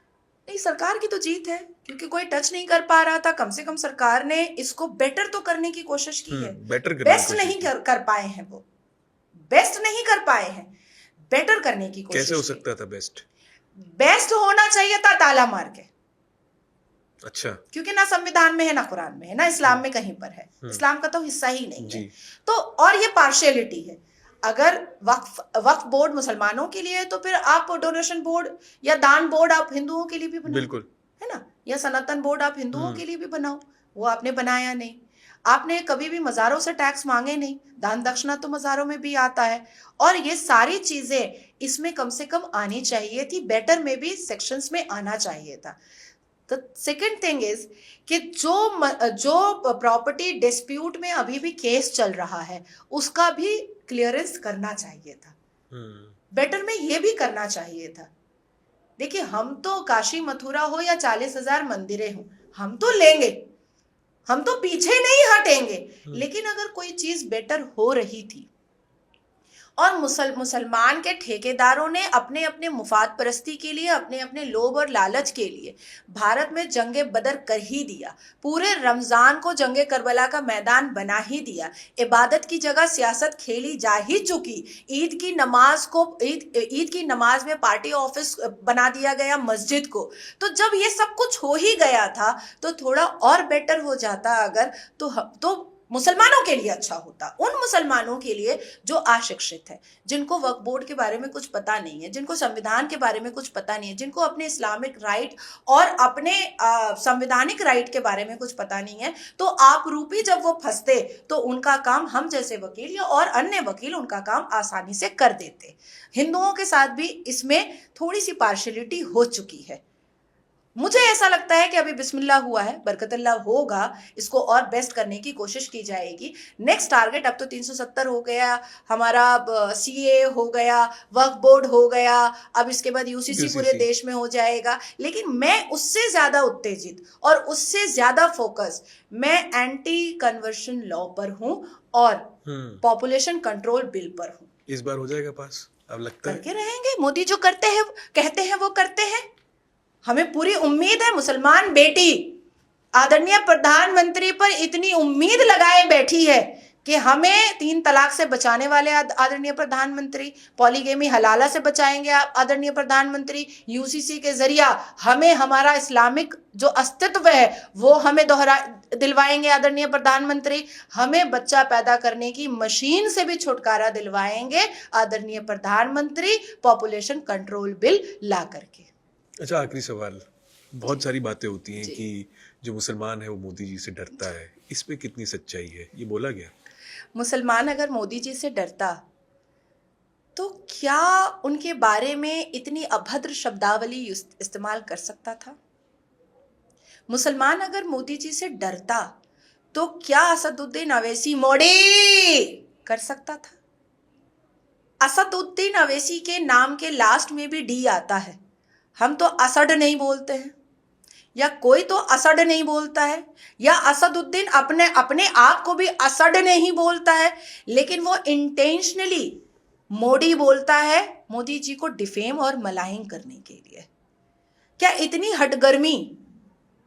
नहीं, सरकार की तो जीत है क्योंकि कोई टच नहीं कर पा रहा था। कम से कम सरकार ने इसको बेटर तो करने की कोशिश की है। बेटर बेस्ट नहीं कर पाए हैं, वो बेस्ट नहीं कर पाए हैं, बेटर करने की कोशिश। कैसे हो सकता था बेस्ट? बेस्ट होना चाहिए था ताला मार के। अच्छा। क्योंकि ना संविधान में है, ना कुरान में है, ना इस्लाम में कहीं पर है। इस्लाम का तो हिस्सा ही नहीं है। तो और ये पार्शियलिटी है। अगर वक्फ बोर्ड मुसलमानों के लिए है तो फिर आप डोनेशन बोर्ड या दान बोर्ड आप हिंदुओं के लिए भी बनाओ, बिल्कुल, है ना, या सनातन बोर्ड आप हिंदुओं के लिए भी बनाओ। वो आपने बनाया नहीं। आपने कभी भी मज़ारों से टैक्स मांगे नहीं। दान दक्षिणा तो मज़ारों में भी आता है। और ये सारी चीजें इसमें कम से कम आनी चाहिए थी। बेटर में भी सेक्शंस में आना चाहिए था। द सेकेंड थिंग इज कि जो प्रॉपर्टी डिस्प्यूट में अभी भी केस चल रहा है उसका भी क्लियरेंस करना चाहिए था। बेटर में ये भी करना चाहिए था। देखिए, हम तो काशी मथुरा हो या 40,000 मंदिरें हो, हम तो लेंगे, हम तो पीछे नहीं हटेंगे। लेकिन अगर कोई चीज बेटर हो रही थी और मुसलमान के ठेकेदारों ने अपने अपने मुफाद परस्ती के लिए, अपने अपने लोभ और लालच के लिए भारत में जंगे बदर कर ही दिया, पूरे रमजान को जंगे करबला का मैदान बना ही दिया, इबादत की जगह सियासत खेली जा ही चुकी, ईद की नमाज में पार्टी ऑफिस बना दिया गया मस्जिद को। तो जब ये सब कुछ हो ही गया था तो थोड़ा और बेटर हो जाता अगर, तो मुसलमानों के लिए अच्छा होता। उन मुसलमानों के लिए जो अशिक्षित है, जिनको वक्फ बोर्ड के बारे में कुछ पता नहीं है, जिनको संविधान के बारे में कुछ पता नहीं है, जिनको अपने इस्लामिक राइट और अपने संवैधानिक राइट के बारे में कुछ पता नहीं है, तो आप रूपी जब वो फंसते तो उनका काम हम जैसे वकील या और अन्य वकील उनका काम आसानी से कर देते। हिंदुओं के साथ भी इसमें थोड़ी सी पार्शियलिटी हो चुकी है। मुझे ऐसा लगता है कि अभी बिस्मिल्लाह हुआ है, बरकतुल्लाह होगा, इसको और बेस्ट करने की कोशिश की जाएगी। नेक्स्ट टारगेट अब तो 370 हो गया हमारा, सीए हो गया, वक्फ बोर्ड हो गया, अब इसके बाद यूसीसी पूरे देश में हो जाएगा। लेकिन मैं उससे ज्यादा उत्तेजित और उससे ज्यादा फोकस मैं एंटी कन्वर्शन लॉ पर हूं और पॉपुलेशन कंट्रोल बिल पर हूं। इस बार हो जाएगा पास, अब लगता है करके रहेंगे। मोदी जो करते हैं कहते हैं वो करते हैं। हमें पूरी उम्मीद है। मुसलमान बेटी आदरणीय प्रधानमंत्री पर इतनी उम्मीद लगाए बैठी है कि हमें 3 तलाक से बचाने वाले आदरणीय प्रधानमंत्री, पॉलीगेमी हलाला से बचाएंगे आदरणीय प्रधानमंत्री, यूसीसी के जरिया हमें हमारा इस्लामिक जो अस्तित्व है वो हमें दिलवाएंगे आदरणीय प्रधानमंत्री, हमें बच्चा पैदा करने की मशीन से भी छुटकारा दिलवाएंगे आदरणीय प्रधानमंत्री, पॉपुलेशन कंट्रोल बिल ला करके। अच्छा, आखिरी सवाल। बहुत सारी बातें होती हैं कि जो मुसलमान है वो मोदी जी से डरता है, इस पे कितनी सच्चाई है? ये बोला गया। मुसलमान अगर मोदी जी से डरता तो क्या उनके बारे में इतनी अभद्र शब्दावली इस्तेमाल कर सकता था? मुसलमान अगर मोदी जी से डरता तो क्या असदुद्दीन अवैसी मोदी कर सकता था? असदुद्दीन अवैसी के नाम के लास्ट में भी डी आता है। हम तो असड नहीं बोलते हैं, या कोई तो असड नहीं बोलता है, या असदुद्दीन अपने आप को भी असड नहीं बोलता है, लेकिन वो इंटेंशनली मोदी बोलता है मोदी जी को डिफेम और मलाइन करने के लिए। क्या इतनी हटगर्मी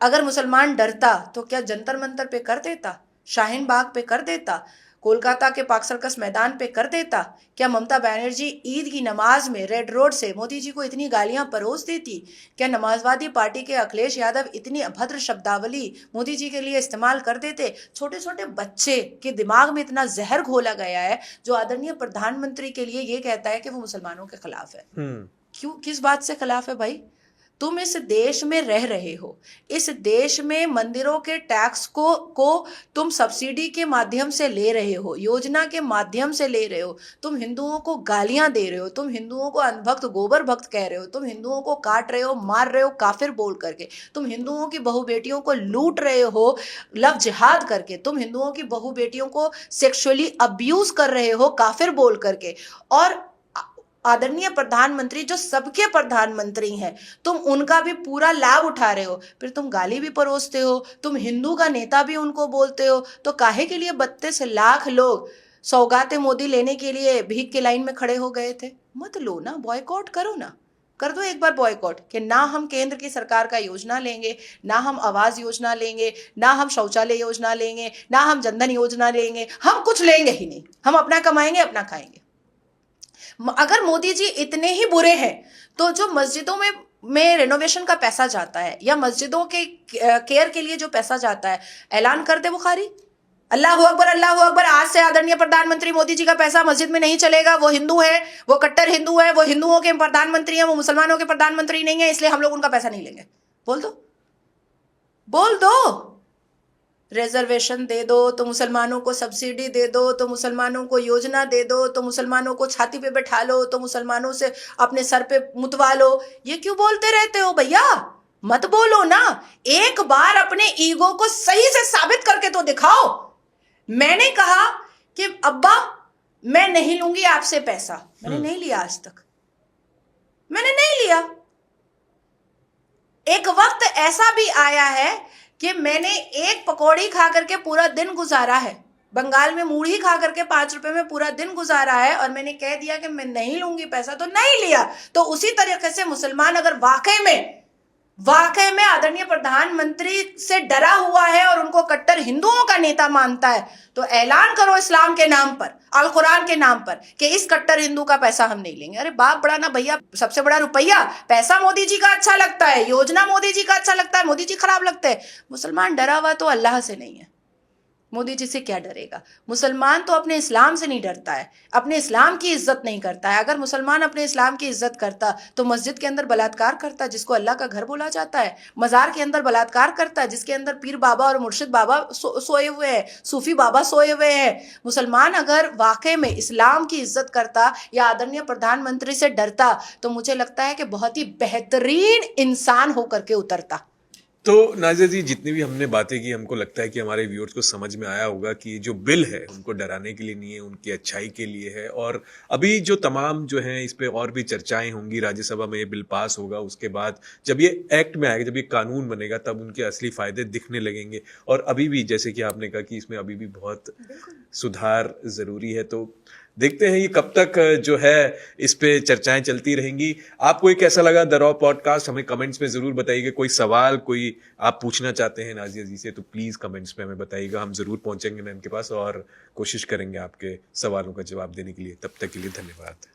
अगर मुसलमान डरता तो क्या जंतर मंतर पे कर देता, शाहीन बाग पे कर देता, कोलकाता के पाक सर्कस मैदान पे कर देता? क्या ममता बनर्जी ईद की नमाज में रेड रोड से मोदी जी को इतनी गालियां परोस देती? क्या समाजवादी पार्टी के अखिलेश यादव इतनी अभद्र शब्दावली मोदी जी के लिए इस्तेमाल कर देते? छोटे छोटे बच्चे के दिमाग में इतना जहर घोला गया है जो आदरणीय प्रधानमंत्री के लिए ये कहता है कि वो मुसलमानों के खिलाफ है। क्यों, किस बात से खिलाफ है भाई? तुम इस देश में रह रहे हो, इस देश में मंदिरों के टैक्स को तुम सब्सिडी के माध्यम से ले रहे हो, योजना के माध्यम से ले रहे हो, तुम हिंदुओं को गालियां दे रहे हो, तुम हिंदुओं को अनभक्त गोबर भक्त कह रहे हो, तुम हिंदुओं को काट रहे हो, मार रहे हो काफिर बोल करके, तुम हिंदुओं की बहू बेटियों को लूट रहे हो लव जिहाद करके, तुम हिंदुओं की बहू बेटियों को सेक्सुअली अब्यूज कर रहे हो काफिर बोल करके, और आदरणीय प्रधानमंत्री जो सबके प्रधानमंत्री हैं, तुम उनका भी पूरा लाभ उठा रहे हो, फिर तुम गाली भी परोसते हो, तुम हिंदू का नेता भी उनको बोलते हो। तो काहे के लिए 32 लाख लोग सौगाते मोदी लेने के लिए भीख के लाइन में खड़े हो गए थे? मत लो ना, बॉयकॉट करो ना, कर दो एक बार बॉयकॉट कि ना हम केंद्र की सरकार का योजना लेंगे, ना हम आवास योजना लेंगे, ना हम शौचालय योजना लेंगे, ना हम जनधन योजना लेंगे, हम कुछ लेंगे ही नहीं, हम अपना कमाएंगे अपना खाएंगे। अगर मोदी जी इतने ही बुरे हैं तो जो मस्जिदों में रेनोवेशन का पैसा जाता है या मस्जिदों के केयर के लिए जो पैसा जाता है, ऐलान कर दे बुखारी, अल्लाह अकबर अल्लाह अकबर, आज से आदरणीय प्रधानमंत्री मोदी जी का पैसा मस्जिद में नहीं चलेगा, वो हिंदू है, वो कट्टर हिंदू है, वो हिंदुओं के प्रधानमंत्री है, वो मुसलमानों के प्रधानमंत्री नहीं है, इसलिए हम लोग उनका पैसा नहीं लेंगे। बोल दो, बोल दो। रिजर्वेशन दे दो तो मुसलमानों को सब्सिडी दे दो, तो मुसलमानों को योजना दे दो, तो मुसलमानों को छाती पे बैठा लो, तो मुसलमानों से अपने सर पे मुतवा लो। ये क्यों बोलते रहते हो भैया? मत बोलो ना, एक बार अपने ईगो को सही से साबित करके तो दिखाओ। मैंने कहा कि अब्बा मैं नहीं लूंगी आपसे पैसा, मैंने नहीं लिया, आज तक मैंने नहीं लिया। एक वक्त ऐसा भी आया है कि मैंने एक पकौड़ी खा करके पूरा दिन गुजारा है, बंगाल में मूढ़ी खा करके 5 रुपए में पूरा दिन गुजारा है, और मैंने कह दिया कि मैं नहीं लूंगी पैसा तो नहीं लिया। तो उसी तरीके से मुसलमान अगर वाकई में आदरणीय प्रधानमंत्री से डरा हुआ है और उनको कट्टर हिंदुओं का नेता मानता है, तो ऐलान करो इस्लाम के नाम पर, अल कुरान के नाम पर, कि इस कट्टर हिंदू का पैसा हम नहीं लेंगे। अरे बाप बड़ा ना भैया, सबसे बड़ा रुपया, पैसा मोदी जी का अच्छा लगता है, योजना मोदी जी का अच्छा लगता है, मोदी जी खराब लगते हैं। मुसलमान डरा हुआ तो अल्लाह से नहीं है, मोदी जी से क्या डरेगा? मुसलमान तो अपने इस्लाम से नहीं डरता है, अपने इस्लाम की इज्जत नहीं करता है। अगर मुसलमान अपने इस्लाम की इज्जत करता तो मस्जिद के अंदर बलात्कार करता, जिसको अल्लाह का घर बोला जाता है, मज़ार के अंदर बलात्कार करता, जिसके अंदर पीर बाबा और मुर्शिद बाबा सोए हुए हैं, सूफी बाबा सोए हुए हैं। मुसलमान अगर वाकई में इस्लाम की इज्जत करता या आदरणीय प्रधानमंत्री से डरता, तो मुझे लगता है कि बहुत ही बेहतरीन इंसान होकर के उतरता। तो नाज़िया जी, जितनी भी हमने बातें की, हमको लगता है कि हमारे व्यूअर्स को समझ में आया होगा कि जो बिल है उनको डराने के लिए नहीं है, उनकी अच्छाई के लिए है। और अभी जो तमाम जो हैं इस पे और भी चर्चाएं होंगी, राज्यसभा में ये बिल पास होगा, उसके बाद जब ये एक्ट में आएगा, जब ये कानून बनेगा, तब उनके असली फायदे दिखने लगेंगे। और अभी भी जैसे कि आपने कहा कि इसमें अभी भी बहुत सुधार ज़रूरी है। तो देखते हैं ये कब तक जो है इस पे चर्चाएं चलती रहेंगी। आपको ये कैसा लगा द रॉ पॉडकास्ट, हमें कमेंट्स में जरूर बताइएगा। कोई सवाल कोई आप पूछना चाहते हैं नाज़िया जी से, तो प्लीज कमेंट्स में हमें बताइएगा, हम जरूर पहुंचेंगे ना इनके पास और कोशिश करेंगे आपके सवालों का जवाब देने के लिए। तब तक के लिए धन्यवाद।